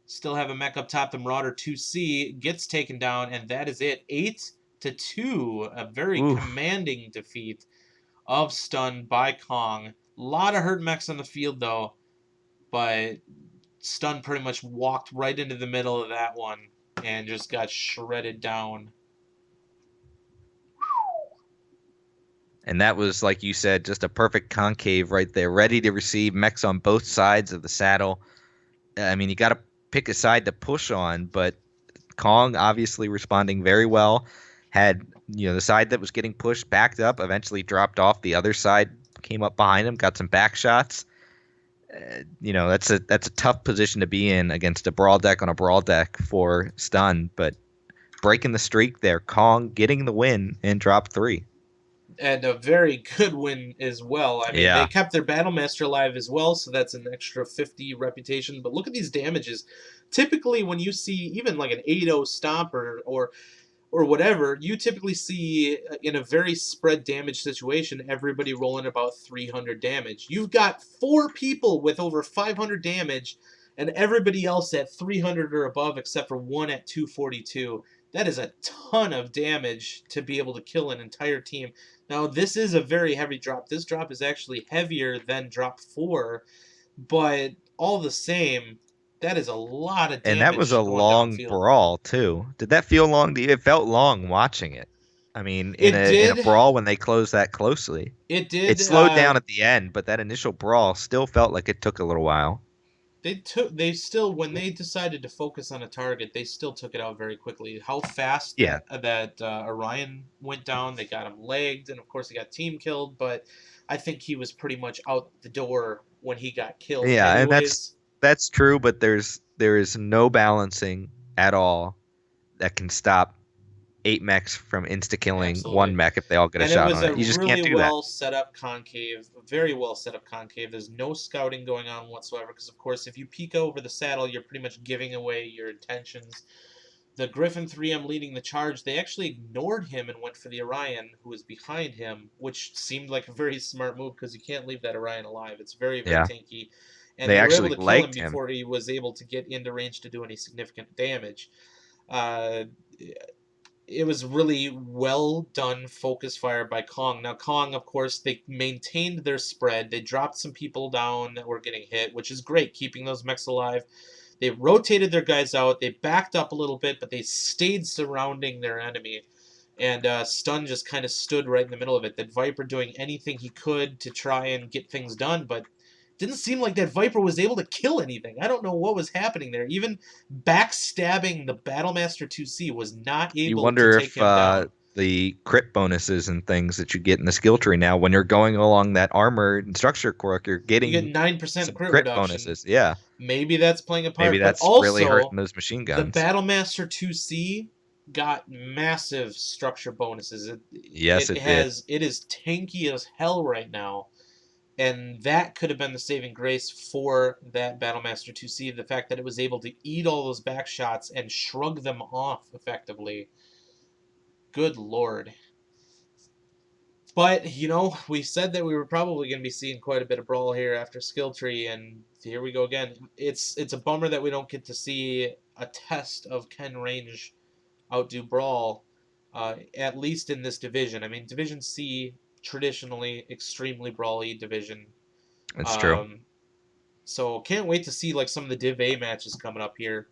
Still have a mech up top. The Marauder 2C gets taken down, and that is it. 8-2. A very commanding defeat of stun by Kong. A lot of hurt mechs on the field, though. But stun pretty much walked right into the middle of that one and just got shredded down. And that was, like you said, just a perfect concave right there, ready to receive mechs on both sides of the saddle. I mean, you got to pick a side to push on, but Kong obviously responding very well. Had, the side that was getting pushed backed up, eventually dropped off. The other side came up behind him, got some back shots. That's a tough position to be in against a brawl deck on a brawl deck for stun, but breaking the streak there, Kong getting the win in drop 3. And a very good win as well. I mean, they kept their Battlemaster alive as well, so that's an extra 50 reputation. But look at these damages. Typically, when you see even like an 8-0 stomp or whatever, you typically see in a very spread damage situation, everybody rolling about 300 damage. You've got 4 people with over 500 damage, and everybody else at 300 or above, except for 1 at 242. That is a ton of damage to be able to kill an entire team. Now, this is a very heavy drop. This drop is actually heavier than drop 4, but all the same, that is a lot of damage. And that was a long brawl, too. Did that feel long to you? It felt long watching it. I mean, in a brawl when they closed that closely. It did. It slowed down at the end, but that initial brawl still felt like it took a little while. When they decided to focus on a target, they still took it out very quickly. How fast that Orion went down, they got him legged, and of course he got team killed, but I think he was pretty much out the door when he got killed. Yeah, anyways. And that's true, but there is no balancing at all that can stop 8 mechs from insta-killing 1 mech if they all get a shot on it. You just can't do that. It was a really well set up concave, very well set up concave. There's no scouting going on whatsoever because, of course, if you peek over the saddle, you're pretty much giving away your intentions. The Griffin 3M leading the charge, they actually ignored him and went for the Orion, who was behind him, which seemed like a very smart move because you can't leave that Orion alive. It's very, very tanky. And they were able to kill him before he was able to get into range to do any significant damage. It was really well done focus fire by Kong. Now, Kong, of course, they maintained their spread. They dropped some people down that were getting hit, which is great, keeping those mechs alive. They rotated their guys out. They backed up a little bit, but they stayed surrounding their enemy. And Stun just kind of stood right in the middle of it. That Viper doing anything he could to try and get things done, but didn't seem like that Viper was able to kill anything. I don't know what was happening there. Even backstabbing the Battlemaster 2C was not You able to wonder take if him down. the crit bonuses and things that you get in the skill tree now, when you're going along that armor and structure quirk, you're You get getting 9% some crit crit reduction. bonuses. Yeah, Maybe that's playing a maybe part, but that's really also hurting those machine the guns. Battlemaster 2C got massive structure bonuses. Yes, it did. It is tanky as hell right now. And that could have been the saving grace for that Battlemaster 2C, the fact that it was able to eat all those back shots and shrug them off effectively. Good lord. But, we said that we were probably going to be seeing quite a bit of brawl here after skill tree, and here we go again. It's a bummer that we don't get to see a test of can range outdo brawl, at least in this division. I mean, Division C, traditionally extremely brawly division. It's true. So can't wait to see like some of the Div A matches coming up here.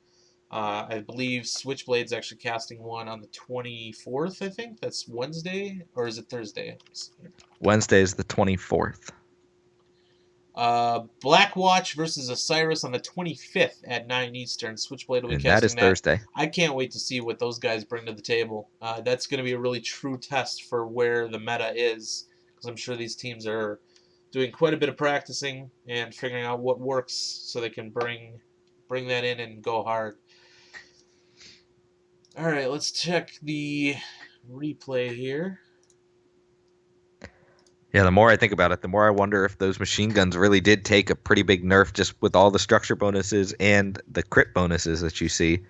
I believe Switchblade's actually casting one on the 24th, I think. That's Wednesday, or is it Thursday? Wednesday is the 24th. Blackwatch versus Osiris on the 25th at 9 Eastern. Switchblade will be And that is casting that. Thursday. I can't wait to see what those guys bring to the table. That's going to be a really true test for where the meta is, because I'm sure these teams are doing quite a bit of practicing and figuring out what works so they can bring that in and go hard. All right, let's check the replay here. Yeah, the more I think about it, the more I wonder if those machine guns really did take a pretty big nerf just with all the structure bonuses and the crit bonuses that you see.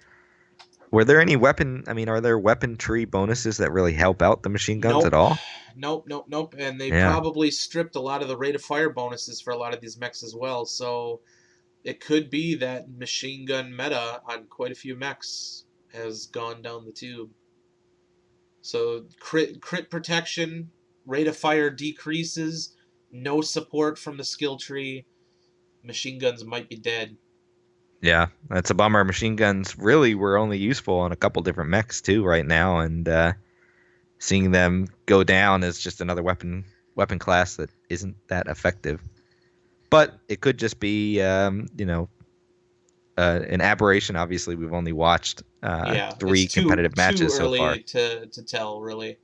Were there any are there weapon tree bonuses that really help out the machine guns at Nope. all? Nope. And they Yeah. probably stripped a lot of the rate of fire bonuses for a lot of these mechs as well. So it could be that machine gun meta on quite a few mechs has gone down the tube. So crit protection, rate of fire decreases, no support from the skill tree. Machine guns might be dead. Yeah, that's a bummer. Machine guns really were only useful on a couple different mechs too right now, and seeing them go down is just another weapon class that isn't that effective. But it could just be, an aberration. Obviously, we've only watched Yeah, 3 competitive matches so far. too early to tell, really.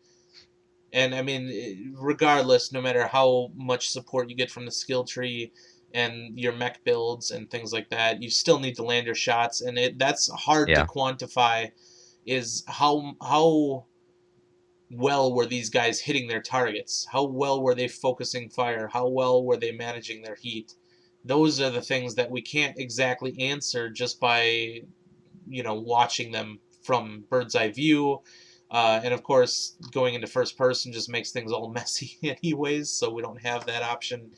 And I mean, regardless, no matter how much support you get from the skill tree and your mech builds and things like that, you still need to land your shots, and that's hard to Yeah, quantify. Is how well were these guys hitting their targets? How well were they focusing fire? How well were they managing their heat? Those are the things that we can't exactly answer just by watching them from bird's eye view. And of course, going into first person just makes things all messy anyways, so we don't have that option.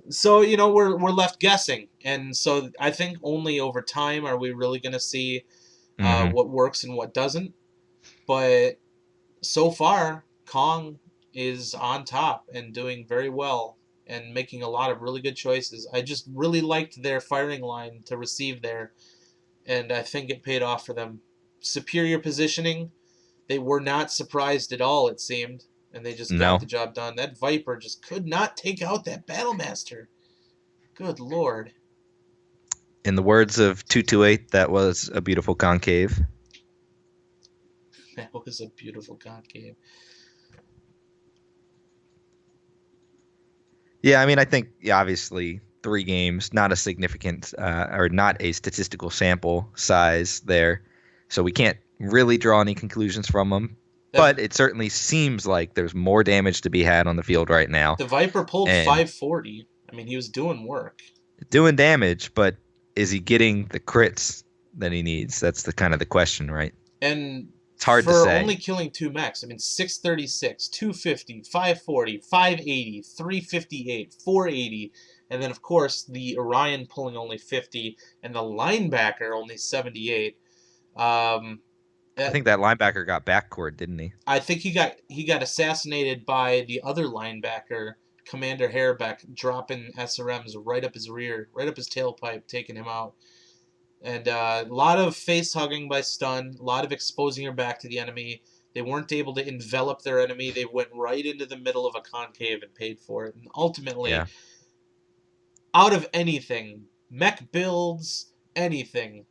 So we're left guessing, and so I think only over time are we really going to see what works and what doesn't. But so far, Kong is on top and doing very well and making a lot of really good choices. I just really liked their firing line to receive there, and I think it paid off for them. Superior positioning. They were not surprised at all, it seemed, and they just got no. the job done. That Viper just could not take out that Battlemaster. Good lord. In the words of 228, that was a beautiful concave. That was a beautiful concave. Yeah, I mean, I think obviously 3 games, not a significant or not a statistical sample size there, so we can't really draw any conclusions from them. But it certainly seems like there's more damage to be had on the field right now. The Viper pulled and 540. I mean, he was doing work. Doing damage, but is he getting the crits that he needs? That's the kind of the question, right? And it's hard to for say. only killing 2 mechs, I mean, 636, 250, 540, 580, 358, 480, and then, of course, the Orion pulling only 50, and the linebacker only 78. I think that linebacker got backcourt, didn't he? I think he got assassinated by the other linebacker, Commander Harebeck, dropping SRMs right up his rear, right up his tailpipe, taking him out. And a lot of face hugging by stun, a lot of exposing your back to the enemy. They weren't able to envelop their enemy. They went right into the middle of a concave and paid for it. And ultimately, Yeah. out of anything, mech builds, anything,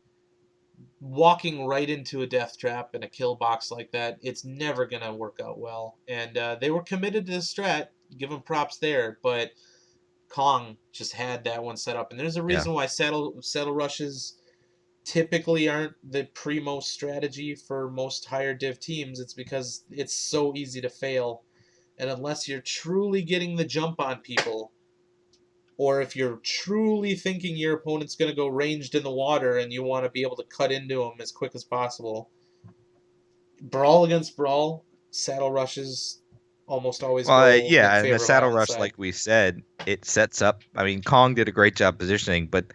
walking right into a death trap and a kill box like that, it's never going to work out well. And they were committed to the strat, give them props there, but Kong just had that one set up. And there's a Yeah. reason why saddle rushes typically aren't the primo strategy for most higher div teams. It's because it's so easy to fail. And unless you're truly getting the jump on people, or if you're truly thinking your opponent's going to go ranged in the water and you want to be able to cut into them as quick as possible, brawl against brawl, saddle rushes almost always Well, go in yeah, and the favor of saddle Island rush, side. like we said, it sets up. I mean, Kong did a great job positioning, but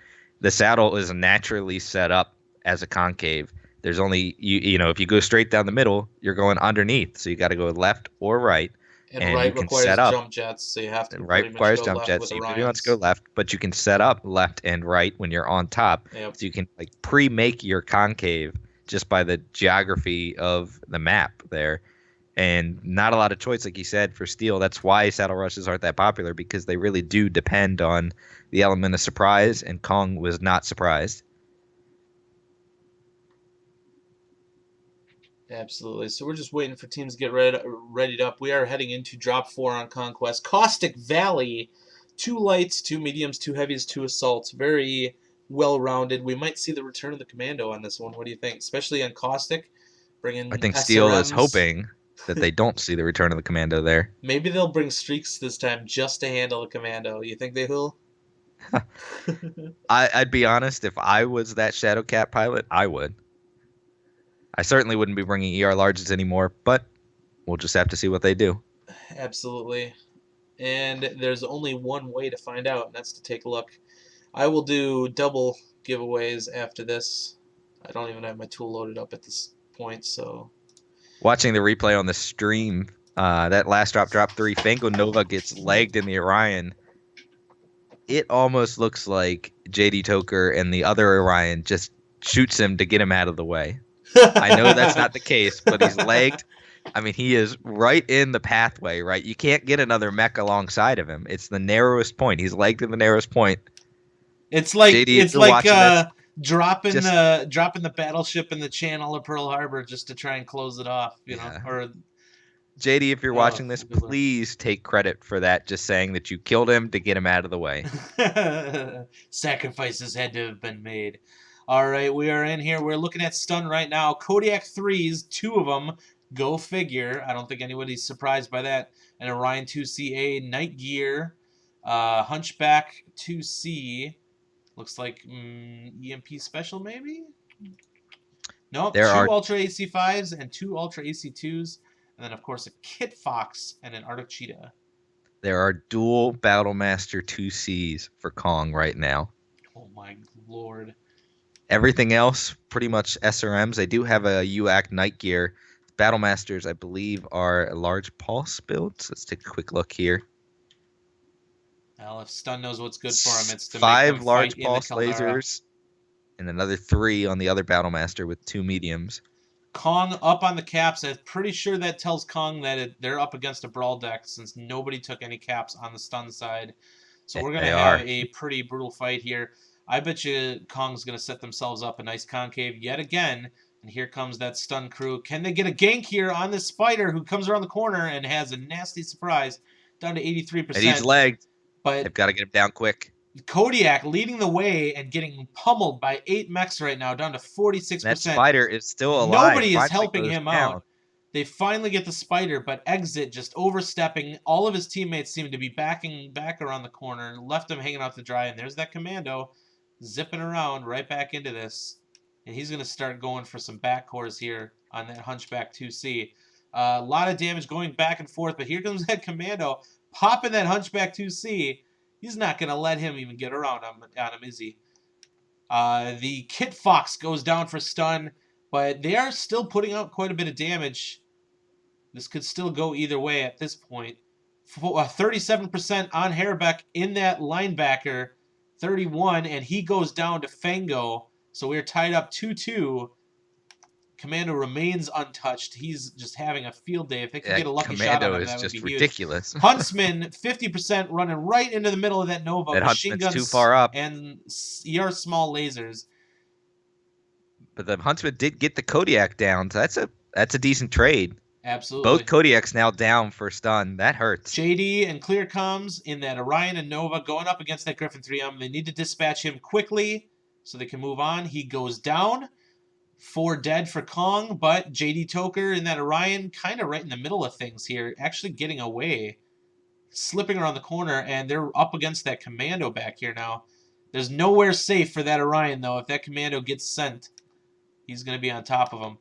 the saddle is naturally set up as a concave. There's only you know, if you go straight down the middle, you're going underneath, so you got to go left or right, And and you right can requires set up. jump jets, so you have to And right pretty much requires go jump left jets, with so you pretty much go Orions. left, but you can set up left and right when you're on top, Yep. so you can like pre-make your concave just by the geography of the map there. And not a lot of choice, like you said, for steel. That's why saddle rushes aren't that popular, because they really do depend on the element of surprise, and Kong was not surprised. Absolutely. So we're just waiting for teams to get readied up. We are heading into drop 4 on Conquest. Caustic Valley, 2 lights, 2 mediums, 2 heavies, 2 assaults. Very well-rounded. We might see the return of the Commando on this one. What do you think? Especially on Caustic, I bringing think Steel is SRMs. hoping that they don't see the return of the Commando there. Maybe they'll bring streaks this time just to handle the Commando. You think they will? I'd be honest, if I was that Shadowcat pilot, I would. I certainly wouldn't be bringing ER larges anymore, but we'll just have to see what they do. Absolutely. And there's only one way to find out, and that's to take a look. I will do double giveaways after this. I don't even have my tool loaded up at this point, so... Watching the replay on the stream, that last drop 3, Fango Nova gets legged in the Orion. It almost looks like JD Toker and the other Orion just shoots him to get him out of the way. I know that's not the case, but he's legged. I mean, he is right in the pathway, right? You can't get another mech alongside of him. It's the narrowest point. He's legged in the narrowest point. It's like JD, it's like dropping just- the battleship in the channel of Pearl Harbor just to try and close it off, you know. Yeah. Or JD, if you're watching this, good one. please take credit for that. Just saying that you killed him to get him out of the way. sacrifices had to have been made. All right, we are in here. We're looking at stun right now. Kodiak 3s, 2 of them. Go figure. I don't think anybody's surprised by that. And Orion 2CA, Night Gear, Hunchback 2C. Looks like EMP Special, maybe? Nope, There 2 are- Ultra AC5s and 2 Ultra AC2s. And then, of course, a Kit Fox and an Arctic Cheetah. There are dual Battlemaster 2Cs for Kong right now. Oh, my lord. Everything else, pretty much SRMs. They do have a UAC Night Gear. Battlemasters, I believe, are large pulse builds. Let's take a quick look here. Well, if Stun knows what's good for him, it's to 5 make them large fight in the pulse Caldera. lasers, and another 3 on the other Battlemaster with 2 mediums. Kong up on the caps. I'm pretty sure that tells Kong that they're up against a brawl deck since nobody took any caps on the stun side. So we're going to They have are. a pretty brutal fight here. I bet you Kong's going to set themselves up a nice concave yet again. And here comes that stun crew. Can they get a gank here on this spider who comes around the corner and has a nasty surprise down to 83%? And he's legged. But They've got to get him down quick. Kodiak leading the way and getting pummeled by 8 mechs right now, down to 46%. That spider is still alive. Nobody is Finally helping goes him down. out. They finally get the spider, but Exit just overstepping. All of his teammates seem to be backing back around the corner, left him hanging out to dry, and there's that Commando zipping around right back into this. And he's going to start going for some backcores here on that Hunchback 2C. A lot of damage going back and forth, but here comes that Commando popping that Hunchback 2C. He's not going to let him even get around on him, is he? The Kit Fox goes down for stun, but they are still putting out quite a bit of damage. This could still go either way at this point. 37% on Hairbeck in that linebacker, 31, and he goes down to Fango. So we're tied up 2-2. Commando remains untouched. He's just having a field day. If they could get a lucky shot on Commando him, is that would just be huge. ridiculous. Huntsman, 50%, running right into the middle of that Nova. That Machine Huntsman's guns too far up. and ER small lasers. But the Huntsman did get the Kodiak down, so that's a decent trade. Absolutely. Both Kodiaks now down for stun. That hurts. JD and Clear comes in that Orion and Nova going up against that Griffin 3M. They need to dispatch him quickly so they can move on. He goes down. 4 dead for Kong, but JD Toker in that Orion kind of right in the middle of things here, actually getting away, slipping around the corner, and they're up against that Commando back here now. There's nowhere safe for that Orion, though. If that Commando gets sent, he's going to be on top of him.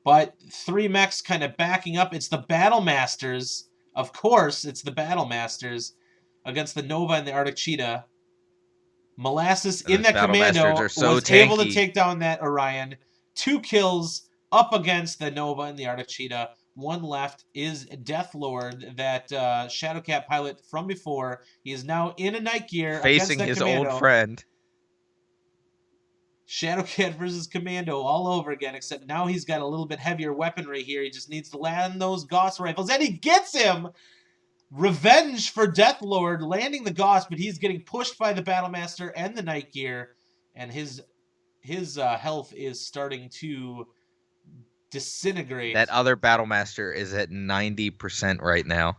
But 3 mechs kind of backing up. It's the Battle Masters. Of course, it's the Battle Masters against the Nova and the Arctic Cheetah. Molasses in that Commando was able to take down that Orion. 2 kills up against the Nova and the Arctic Cheetah. 1 left is Deathlord, that Shadowcat pilot from before. He is now in a night gear facing his Commando. old friend. Shadowcat versus Commando all over again, except now he's got a little bit heavier weaponry here. He just needs to land those Gauss rifles, and he gets him! Revenge for Deathlord, landing the Gauss, but he's getting pushed by the Battlemaster and the night gear, and his health is starting to disintegrate. That other Battlemaster is at 90% right now.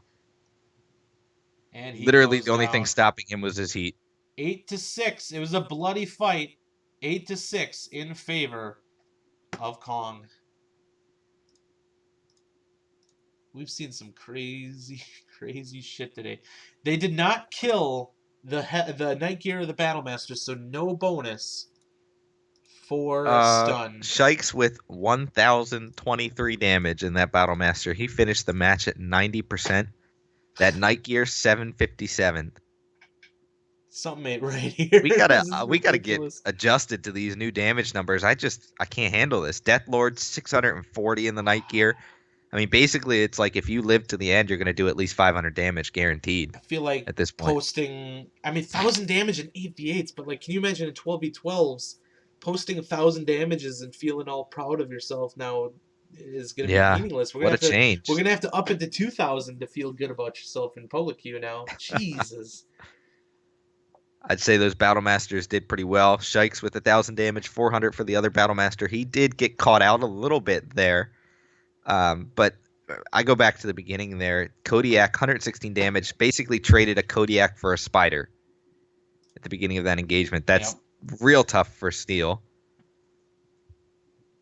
And he literally goes the only down. thing stopping him was his heat. 8-6. It was a bloody fight. 8-6 in favor of Kong. We've seen some crazy, crazy shit today. They did not kill the night gear of the Battlemaster, so no bonus for stun. Shikes with 1,023 damage in that Battlemaster. He finished the match at 90%. That night gear 757. Something ain't right here. We gotta get adjusted to these new damage numbers. I can't handle this. Deathlord 640 in the night gear. I mean, basically, it's like if you live to the end, you're gonna do at least 500 damage guaranteed. I feel like at this point, posting. I mean, 1,000 damage in 8v8s, but like, can you imagine in 12v12s, posting 1,000 damages and feeling all proud of yourself now is gonna be meaningless. What a change! We're gonna have to up it to 2,000 to feel good about yourself in public queue now. Jesus. I'd say those Battlemasters did pretty well. Shikes with 1,000 damage, 400 for the other Battlemaster. He did get caught out a little bit there. But I go back to the beginning there. Kodiak, 116 damage, basically traded a Kodiak for a Spider at the beginning of that engagement. That's real tough for Steel.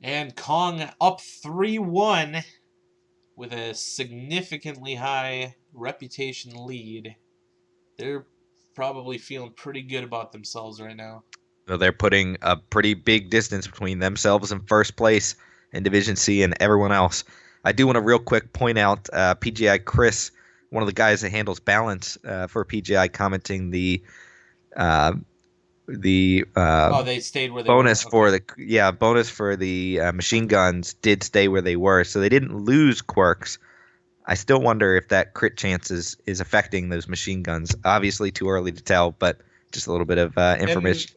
And Kong up 3-1 with a significantly high reputation lead. They're probably feeling pretty good about themselves right now. So they're putting a pretty big distance between themselves in first place in Division C and everyone else. I do want to real quick point out PGI Chris, one of the guys that handles balance for PGI, commenting the they stayed where they bonus were. for the bonus for the machine guns did stay where they were, so they didn't lose quirks. I still wonder if that crit chance is affecting those machine guns. Obviously, too early to tell, but just a little bit of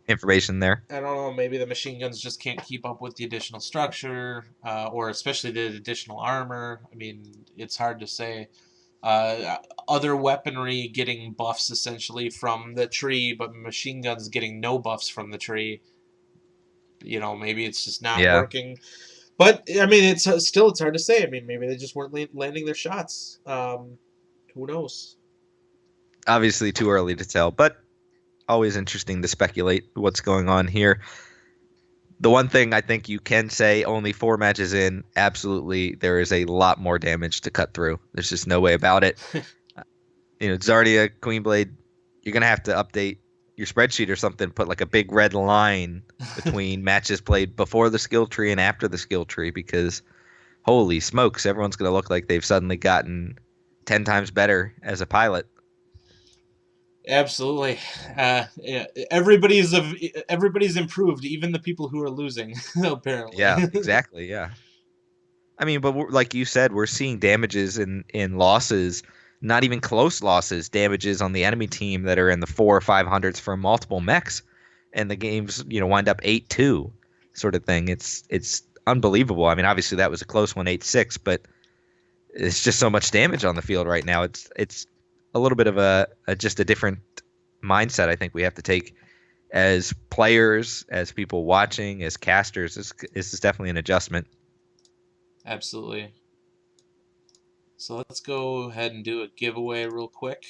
information there. I don't know. Maybe the machine guns just can't keep up with the additional structure, or especially the additional armor. I mean, it's hard to say. Other weaponry getting buffs essentially from the tree, but machine guns getting no buffs from the tree. You know, maybe it's just not working. But I mean, it's hard to say. I mean, maybe they just weren't landing their shots. Who knows? Obviously, too early to tell, but always interesting to speculate what's going on here. The one thing I think you can say, only 4 matches in, absolutely, there is a lot more damage to cut through. There's just no way about it. Zardia, Queenblade, you're gonna have to update your spreadsheet or something. Put like a big red line between matches played before the skill tree and after the skill tree, because holy smokes, everyone's gonna look like they've suddenly gotten 10 times better as a pilot. Absolutely. Everybody's improved, even the people who are losing, apparently. Yeah, exactly, yeah. I mean, but like you said, we're seeing damages in losses, not even close losses, damages on the enemy team that are in the 400 or 500s for multiple mechs, and the games, wind up 8-2. sort of thing. It's unbelievable. I mean, obviously that was a close one, 8-6, but it's just so much damage on the field right now. It's a little bit of just a different mindset I think we have to take as players, as people watching, as casters. This is definitely an adjustment. Absolutely. So let's go ahead and do a giveaway real quick.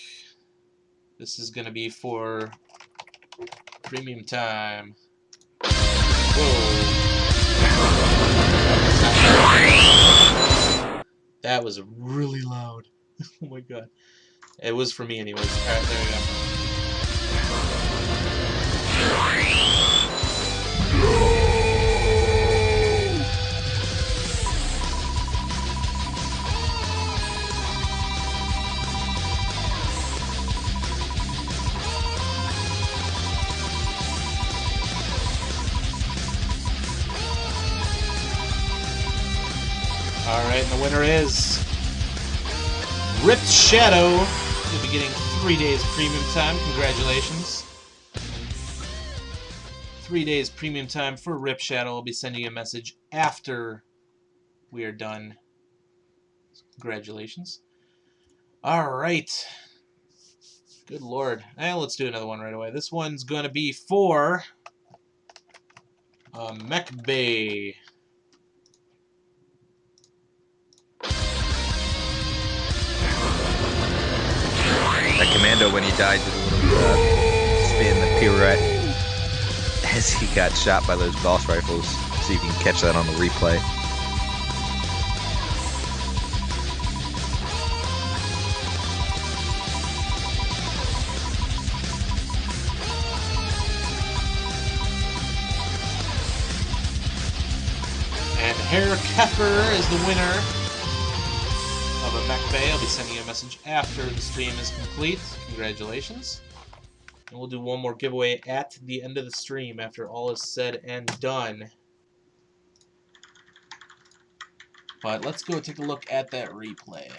This is going to be for premium time. Whoa. That was really loud. Oh my god. It was for me anyways. Alright, there we go. Alright, and the winner is Ripped Shadow. You'll be getting 3 days premium time. Congratulations. 3 days premium time for Ripped Shadow. I'll be sending you a message after we are done. Congratulations. Alright. Good lord. Now let's do another one right away. This one's going to be for Mech Bay. That commando, when he died, did a little spin, the pirouette, as he got shot by those Gauss rifles. See if you can catch that on the replay. And Herr Keffer is the winner of a Mech Bay. I'll be sending you a message after the stream is complete. Congratulations. And we'll do one more giveaway at the end of the stream after all is said and done. But let's go take a look at that replay.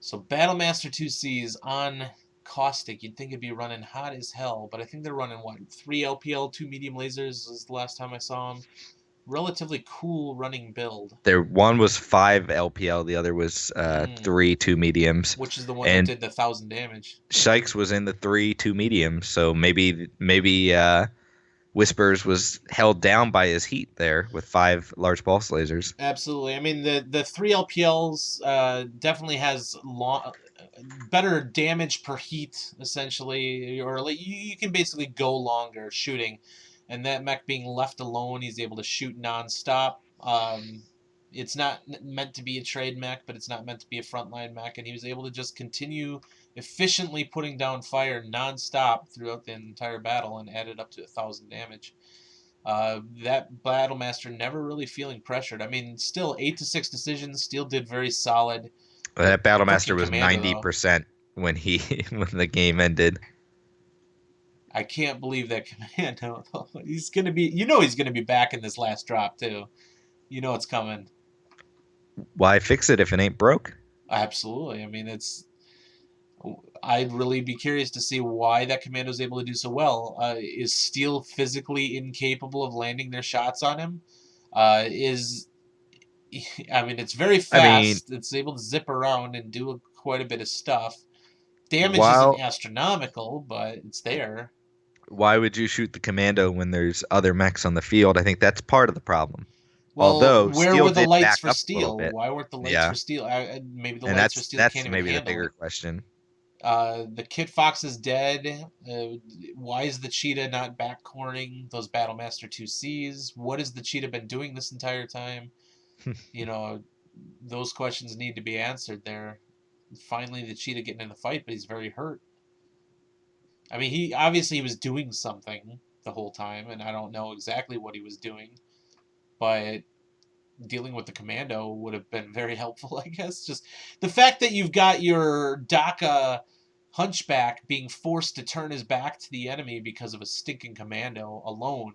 So Battlemaster 2Cs on Caustic, you'd think it'd be running hot as hell, but I think they're running, what, 3 LPL, 2 medium lasers is the last time I saw them. Relatively cool running build. One was 5 LPL, the other was 3 2 mediums. Which is the one that did the 1,000 damage. Shikes was in the 3 2 mediums, so maybe Whispers was held down by his heat there with 5 large pulse lasers. Absolutely. I mean, the 3 LPLs definitely has better damage per heat, essentially, or you can basically go longer shooting. And that mech being left alone, he's able to shoot non-stop. It's not meant to be a trade mech, but it's not meant to be a frontline mech, and he was able to just continue efficiently putting down fire non-stop throughout the entire battle and added up to 1,000 damage. That Battlemaster never really feeling pressured. I mean, still 8-6 decisions, still did very solid. That Battlemaster was 90% when the game ended. I can't believe that commando. He's gonna be, he's gonna be back in this last drop too. You know it's coming. Why fix it if it ain't broke? Absolutely. I mean, I'd really be curious to see why that commando is able to do so well. Is Steel physically incapable of landing their shots on him? I mean, it's very fast. It's able to zip around and do quite a bit of stuff. Damage isn't astronomical, but it's there. Why would you shoot the commando when there's other mechs on the field? I think that's part of the problem. Well, although where Steel were the did lights back for up Steel? Why weren't the lights for Steel? Maybe the lights for Steel can't even handle it. That's maybe the bigger question. The Kit Fox is dead. Why is the Cheetah not backcornering those Battlemaster 2Cs? What has the Cheetah been doing this entire time? Those questions need to be answered there. Finally, the Cheetah getting in the fight, but he's very hurt. I mean, he obviously was doing something the whole time, and I don't know exactly what he was doing, but dealing with the commando would have been very helpful, I guess. Just the fact that you've got your DACA hunchback being forced to turn his back to the enemy because of a stinking commando alone.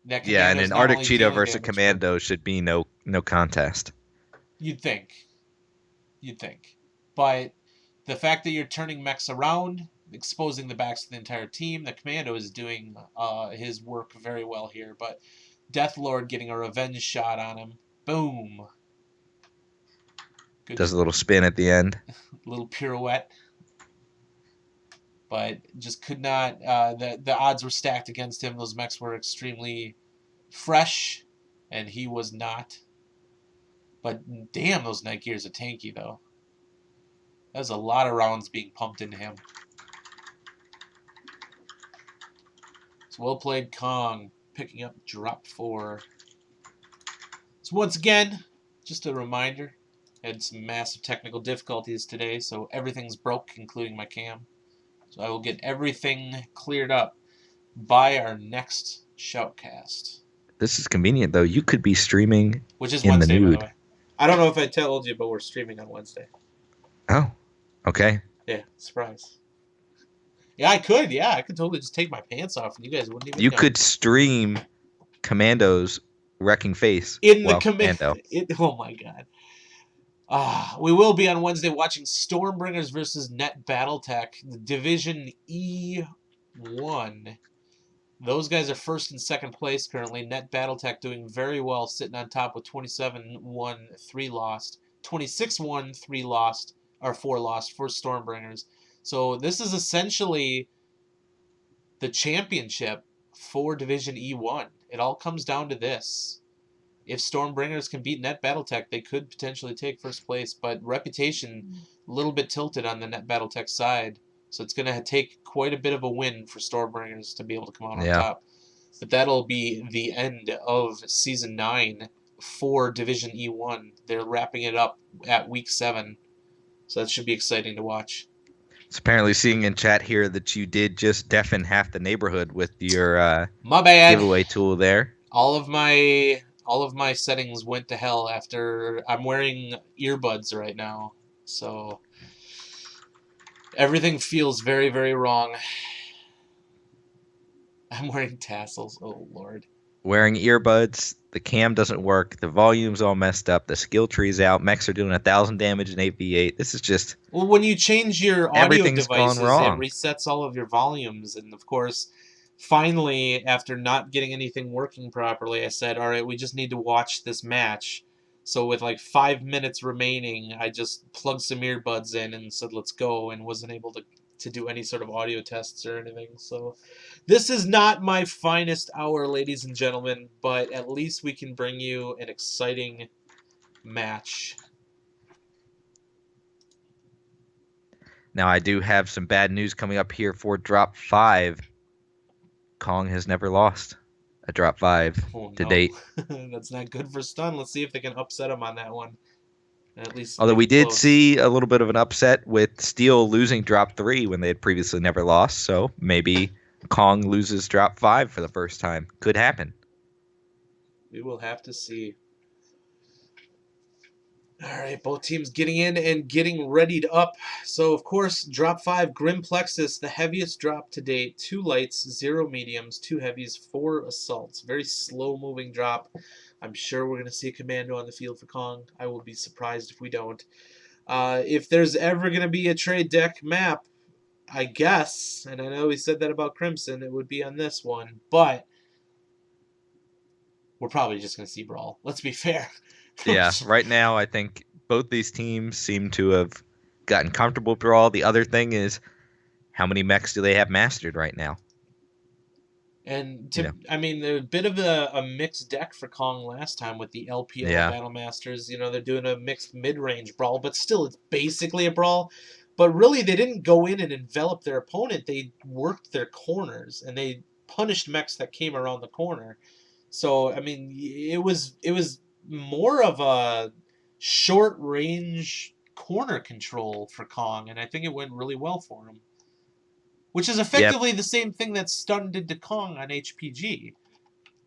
Yeah, and an Arctic Cheetah versus a commando should be no contest. You'd think. But the fact that you're turning mechs around, exposing the backs of the entire team. The Commando is doing his work very well here, but Deathlord getting a revenge shot on him. Boom. Good. Does a little spin at the end. Little pirouette. But just could not. The odds were stacked against him. Those mechs were extremely fresh, and he was not. But damn, those Night Gears are tanky, though. There's a lot of rounds being pumped into him. So well played, Kong, picking up drop 4. So once again, just a reminder, I had some massive technical difficulties today, so everything's broke, including my cam. So I will get everything cleared up by our next shoutcast. This is convenient, though. You could be streaming Which is in Wednesday, the by nude. the way. I don't know if I told you, but we're streaming on Wednesday. Oh, okay. Yeah, surprise. Yeah, I could. Yeah, I could totally just take my pants off and you guys wouldn't even You know. could stream Commando's wrecking face. In the well, Commando. Oh, my God. We will be on Wednesday watching Stormbringers versus Net Battletech, the Division E1. Those guys are first and second place currently. Net Battletech doing very well, sitting on top with 27-1, 3 lost. 26-1, 3 lost, or 4 lost for Stormbringers. So this is essentially the championship for Division E1. It all comes down to this. If Stormbringers can beat Net Battletech, they could potentially take first place, but reputation a little bit tilted on the Net Battletech side. So it's going to take quite a bit of a win for Stormbringers to be able to come out on top. But that'll be the end of Season 9 for Division E1. They're wrapping it up at Week 7. So that should be exciting to watch. It's apparently seeing in chat here that you did just deafen half the neighborhood with your My bad. giveaway tool there. All of my settings went to hell after I'm wearing earbuds right now. So everything feels very, very wrong. I'm wearing tassels. Oh, Lord. Wearing earbuds, the cam doesn't work, the volume's all messed up, the skill tree's out, mechs are doing 1,000 damage in 8v8. This is just... Well, when you change your audio Everything's gone devices, it wrong. resets all of your volumes. And, of course, finally, after not getting anything working properly, I said, all right, we just need to watch this match. So with like 5 minutes remaining, I just plugged some earbuds in and said, let's go, and wasn't able to do any sort of audio tests or anything. So this is not my finest hour, ladies and gentlemen, but at least we can bring you an exciting match. Now, I do have some bad news coming up here for Drop 5. Kong has never lost a Drop 5 to date. That's not good for Stun. Let's see if they can upset him on that one. At least Although we did close. see a little bit of an upset with Steel losing Drop 3 when they had previously never lost, so maybe Kong loses Drop 5 for the first time. Could happen. We will have to see. All right, both teams getting in and getting readied up. So, of course, Drop 5, Grim Plexus, the heaviest drop to date. 2 lights, 0 mediums, 2 heavies, 4 assaults. Very slow-moving drop. I'm sure we're going to see a Commando on the field for Kong. I will be surprised if we don't. If there's ever going to be a trade deck map, I guess, and I know we said that about Crimson, it would be on this one. But we're probably just going to see Brawl. Let's be fair. Yeah, right now I think both these teams seem to have gotten comfortable with Brawl. The other thing is, how many mechs do they have mastered right now? And I mean, there's a bit of a mixed deck for Kong last time with the LPL Battle Masters. You know, they're doing a mixed mid-range Brawl, but still, it's basically a Brawl. But really, they didn't go in and envelop their opponent. They worked their corners, and they punished mechs that came around the corner. So, I mean, it was more of a short-range corner control for Kong, and I think it went really well for him. Which is effectively the same thing that Stun did to Kong on HPG.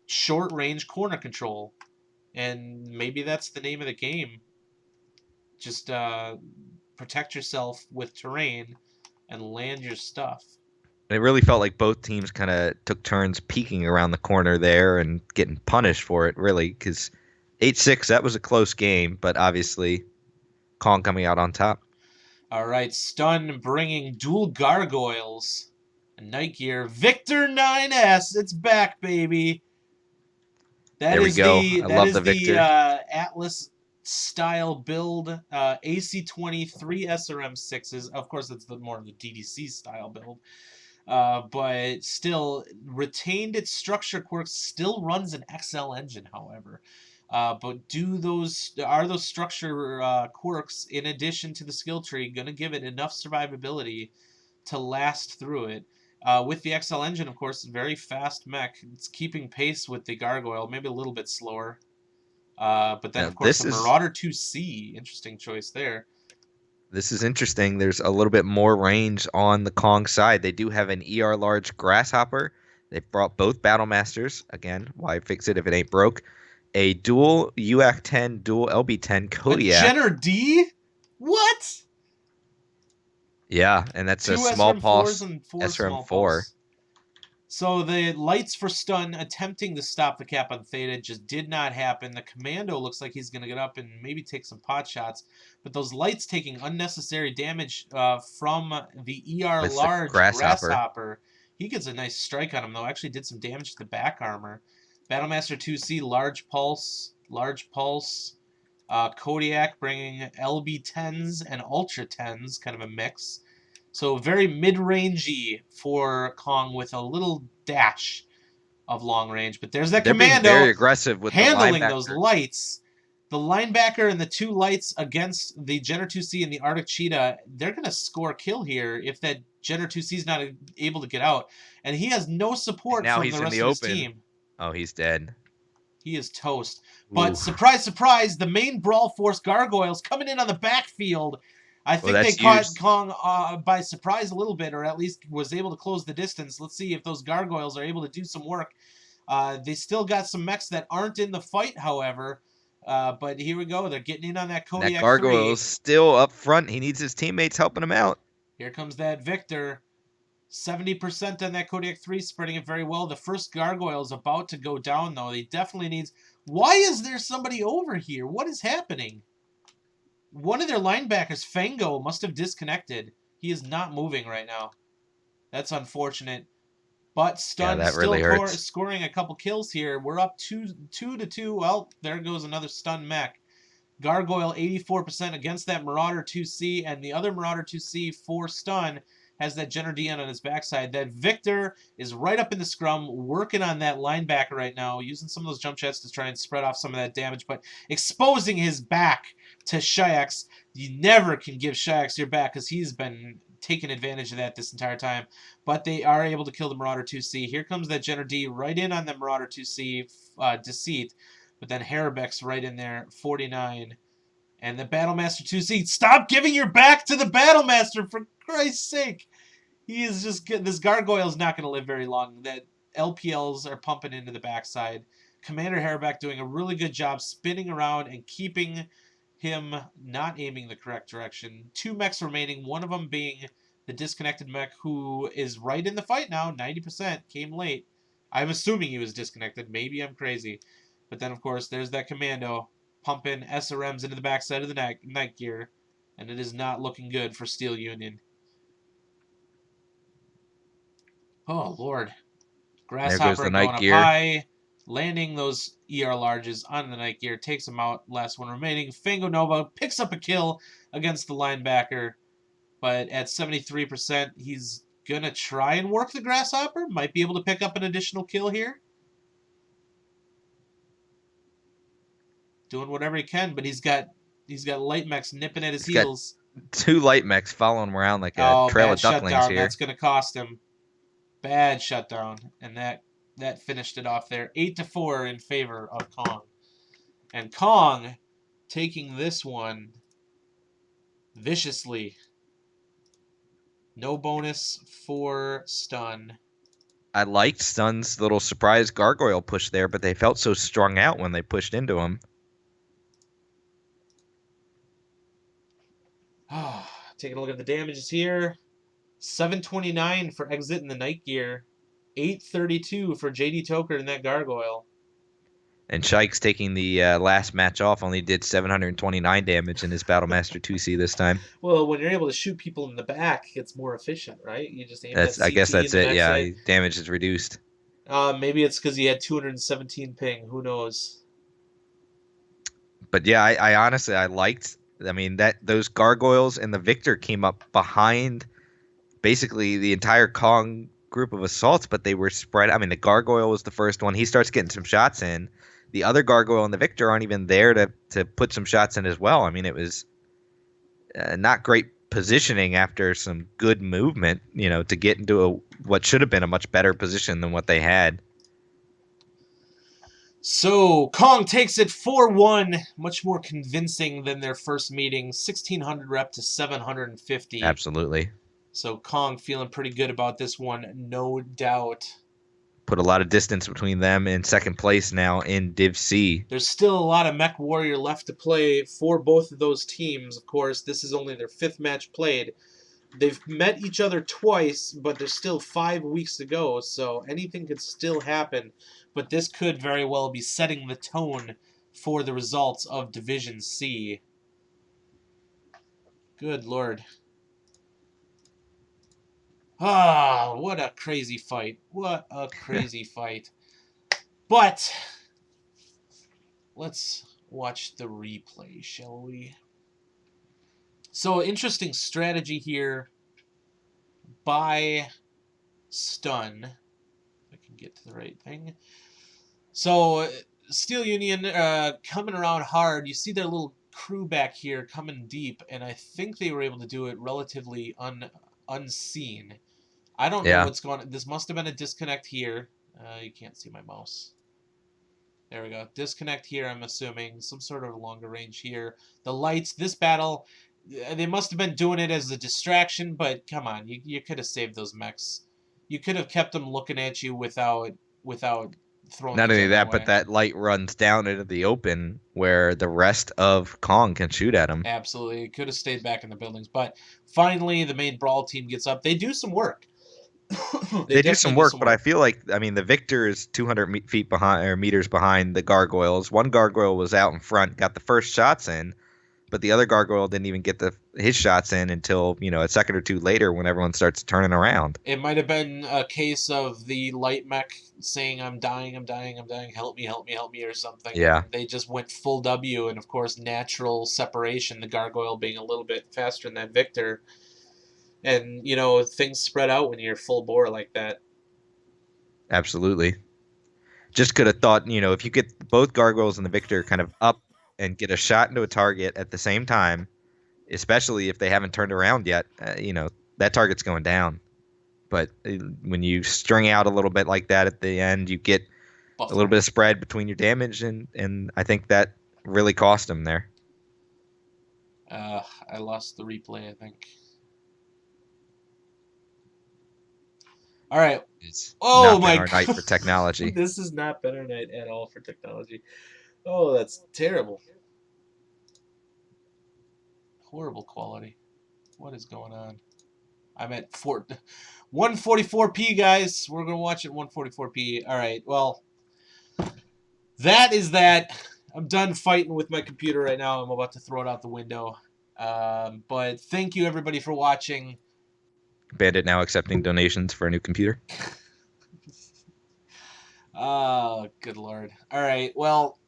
Short-range corner control. And maybe that's the name of the game. Just protect yourself with terrain and land your stuff. It really felt like both teams kind of took turns peeking around the corner there and getting punished for it, really, because 8-6, that was a close game, but obviously Kong coming out on top. All right, stun bringing dual gargoyles. Night Gear. Victor 9S. It's back, baby. There we go. I love the Victor. Atlas style build. AC-20, 3 SRM6s. Of course, that's more of the DDC style build. But still retained its structure quirks. Still runs an XL engine, however. But are those structure quirks, in addition to the skill tree, going to give it enough survivability to last through it? With the XL engine, of course, very fast mech. It's keeping pace with the Gargoyle, maybe a little bit slower. But then, Now, of course, this the is Marauder 2C. Interesting choice there. this is interesting. There's a little bit more range on the Kong side. They do have an ER large Grasshopper. They brought both Battle Masters. Again, why fix it if it ain't broke? A dual UAC 10, dual LB10 A Kodiak. Jenner D? What? Yeah, and that's a Two small SRM4s pulse and 4 SRM4. small pulse. So the lights for stun attempting to stop the cap on Theta just did not happen. The Commando looks like he's going to get up and maybe take some pot shots. But those lights taking unnecessary damage from the ER With the large Grasshopper. Grasshopper. He gets a nice strike on him, though. Actually did some damage to the back armor. Battlemaster 2C, large pulse. Kodiak bringing LB10s and Ultra 10s, kind of a mix. So very mid-rangey for Kong with a little dash of long range. But there's that They're being Commando very aggressive with handling the those linebacker. lights. The linebacker and the 2 lights against the Jenner 2C and the Arctic Cheetah, they're going to score a kill here if that Jenner 2C is not able to get out. And he has no support Now from he's the in rest the of his open. team. Oh, he's dead. He is toast. But Oof. surprise, surprise, the main Brawl Force Gargoyles coming in on the backfield. I think they that's caught used. Kong by surprise a little bit, or at least was able to close the distance. Let's see if those Gargoyles are able to do some work. They still got some mechs that aren't in the fight, however. But here we go. They're getting in on that And Kodiak that 3. Gargoyle's still up front. He needs his teammates helping him out. Here comes that Victor. 70% on that Kodiak 3, spreading it very well. The first Gargoyle is about to go down, though. He definitely needs... Why is there somebody over here? What is happening? One of their linebackers, Fango, must have disconnected. He is not moving right now. That's unfortunate. But Stun that still really hurts. scoring a couple kills here. We're up 2-2. Well, there goes another Stun mech. Gargoyle 84% against that Marauder 2C, and the other Marauder 2C for Stun has that Jenner Dion on his backside. That Victor is right up in the scrum, working on that linebacker right now, using some of those jump shots to try and spread off some of that damage, but exposing his back to Shayax. You never can give Shayax your back because he's been taking advantage of that this entire time. But they are able to kill the Marauder 2C. Here comes that Jenner D right in on the Marauder 2C Deceit. But then Harabeck's right in there, 49. And the Battlemaster 2C, stop giving your back to the Battlemaster, for Christ's sake. He is just good. This Gargoyle's not going to live very long. That LPLs are pumping into the backside. Commander Harabeck doing a really good job spinning around and keeping him not aiming the correct direction. 2 mechs remaining, one of them being the disconnected mech who is right in the fight now, 90%, came late. I'm assuming he was disconnected. Maybe I'm crazy. But then, of course, there's that Commando pumping SRMs into the backside of the night gear, and it is not looking good for Steel Union. Oh, Lord. Grasshopper the going night up gear. high, landing those ER larges on the night gear, takes them out, last one remaining. Fango Nova picks up a kill against the linebacker, but at 73%, he's going to try and work the Grasshopper. Might be able to pick up an additional kill here. Doing whatever he can, but he's got light mechs nipping at his heels. 2 light mechs following him around like a trail of ducklings shutdown. here. That's going to cost him. Bad shutdown, and that finished it off there. 8-4 in favor of Kong. And Kong taking this one viciously. No bonus for Stun. I liked Stun's little surprise Gargoyle push there, but they felt so strung out when they pushed into him. Taking a look at the damages here. 729 for Exit in the Night Gear. 832 for JD Toker in that Gargoyle. And Shike's taking the last match off, only did 729 damage in his Battlemaster 2C this time. Well, when you're able to shoot people in the back, it's more efficient, right? You just aim that I guess CT in that's the it. Yeah, backside. damage is reduced. Maybe it's because he had 217 ping. Who knows? But yeah, I honestly I liked. I mean that those gargoyles and the Victor came up behind basically the entire Kong group of assaults, but they were spread. I mean, the gargoyle was the first one. He starts getting some shots in. The other gargoyle and the Victor aren't even there to put some shots in as well. I mean, it was not great positioning after some good movement, to get into what should have been a much better position than what they had. So, Kong takes it 4-1, much more convincing than their first meeting, 1,600 rep to 750. Absolutely. So, Kong feeling pretty good about this one, no doubt. Put a lot of distance between them in second place now in Div C. There's still a lot of Mech Warrior left to play for both of those teams. Of course, this is only their 5th match played. They've met each other twice, but there's still 5 weeks to go, so anything could still happen. But this could very well be setting the tone for the results of Division C. Good Lord. Ah, what a crazy fight. What a crazy fight. But let's watch the replay, shall we? So, interesting strategy here by Stun. If I can get to the right thing. So, Steel Union coming around hard. You see their little crew back here coming deep, and I think they were able to do it relatively unseen. I don't know what's going on. This must have been a disconnect here. You can't see my mouse. There we go. Disconnect here, I'm assuming. Some sort of longer range here. The lights, this battle, they must have been doing it as a distraction, but come on. You could have saved those mechs. You could have kept them looking at you without throwing Not only that, away. but that light runs down into the open where the rest of Kong can shoot at him. Absolutely. It could have stayed back in the buildings. But finally, the main brawl team gets up. They do some work. They do some work, but I feel like, the Victor is 200 feet behind, or meters behind the gargoyles. One gargoyle was out in front, got the first shots in, but the other gargoyle didn't even get his shots in until, a second or two later when everyone starts turning around. It might have been a case of the light mech saying, I'm dying, help me, or something. Yeah. They just went full W, and of course, natural separation, the gargoyle being a little bit faster than that Victor. And, things spread out when you're full bore like that. Absolutely. Just could have thought, if you get both gargoyles and the Victor kind of up and get a shot into a target at the same time, especially if they haven't turned around yet, that target's going down. But when you string out a little bit like that at the end, you get a little bit of spread between your damage, and I think that really cost them there. I lost the replay, I think. All right. It's not been our night for technology. This has not been our night at all for technology. Oh, that's terrible. Horrible quality. What is going on? I'm at 144p, guys. We're going to watch it 144p. All right. Well, that is that. I'm done fighting with my computer right now. I'm about to throw it out the window. But thank you, everybody, for watching. Bandit now accepting donations for a new computer. Oh, good Lord. All right, well,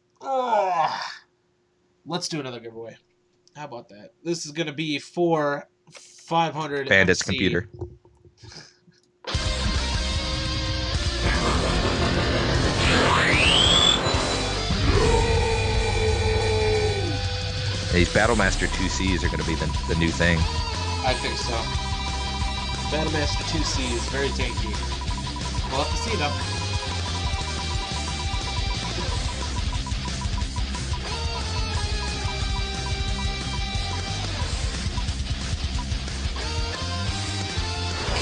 let's do another giveaway. How about that? This is going to be for 500 Bandit's MC. computer. These Battlemaster 2Cs are going to be the new thing. I think so. Battlemaster 2C is very tanky. We'll have to see, though.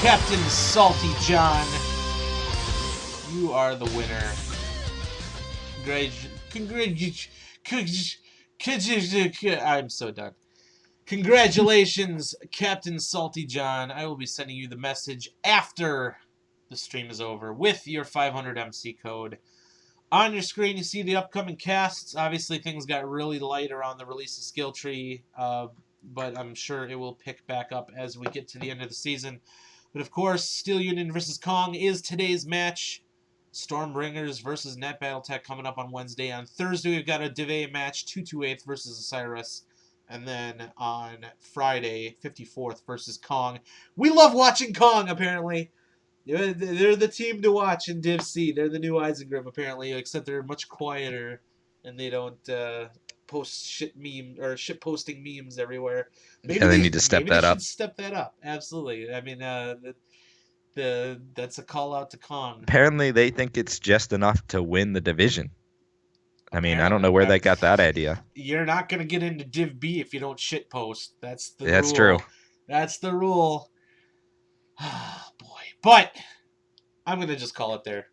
Captain Salty John, you are the winner. I'm so done. Congratulations, Captain Salty John. I will be sending you the message after the stream is over with your 500 MC code. On your screen, you see the upcoming casts. Obviously, things got really light around the release of Skill Tree, but I'm sure it will pick back up as we get to the end of the season. But of course, Steel Union versus Kong is today's match. Stormbringers versus Net Battletech coming up on Wednesday. On Thursday, we've got a Dive match, 228th versus Osiris. And then on Friday, 54th versus Kong. We love watching Kong, apparently. They're the team to watch in Div C. They're the new Eisengrim, apparently, except they're much quieter and they don't post shit posting memes everywhere. Maybe Yeah, they need to step maybe that they up. should step that up. Absolutely. I mean, that's a call out to Kong. Apparently, they think it's just enough to win the division. I mean, I don't know Apparently, where they got that idea. You're not gonna get into Div B if you don't shit post. That's the That's rule. true. That's the rule. Oh, boy. But I'm going to just call it there.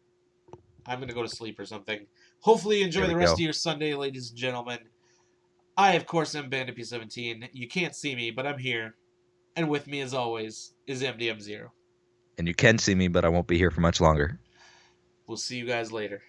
I'm going to go to sleep or something. Hopefully you enjoy There we the rest go. of your Sunday, ladies and gentlemen. I, of course, am Bandit P17. You can't see me, but I'm here. And with me, as always, is MDM0. And you can see me, but I won't be here for much longer. We'll see you guys later.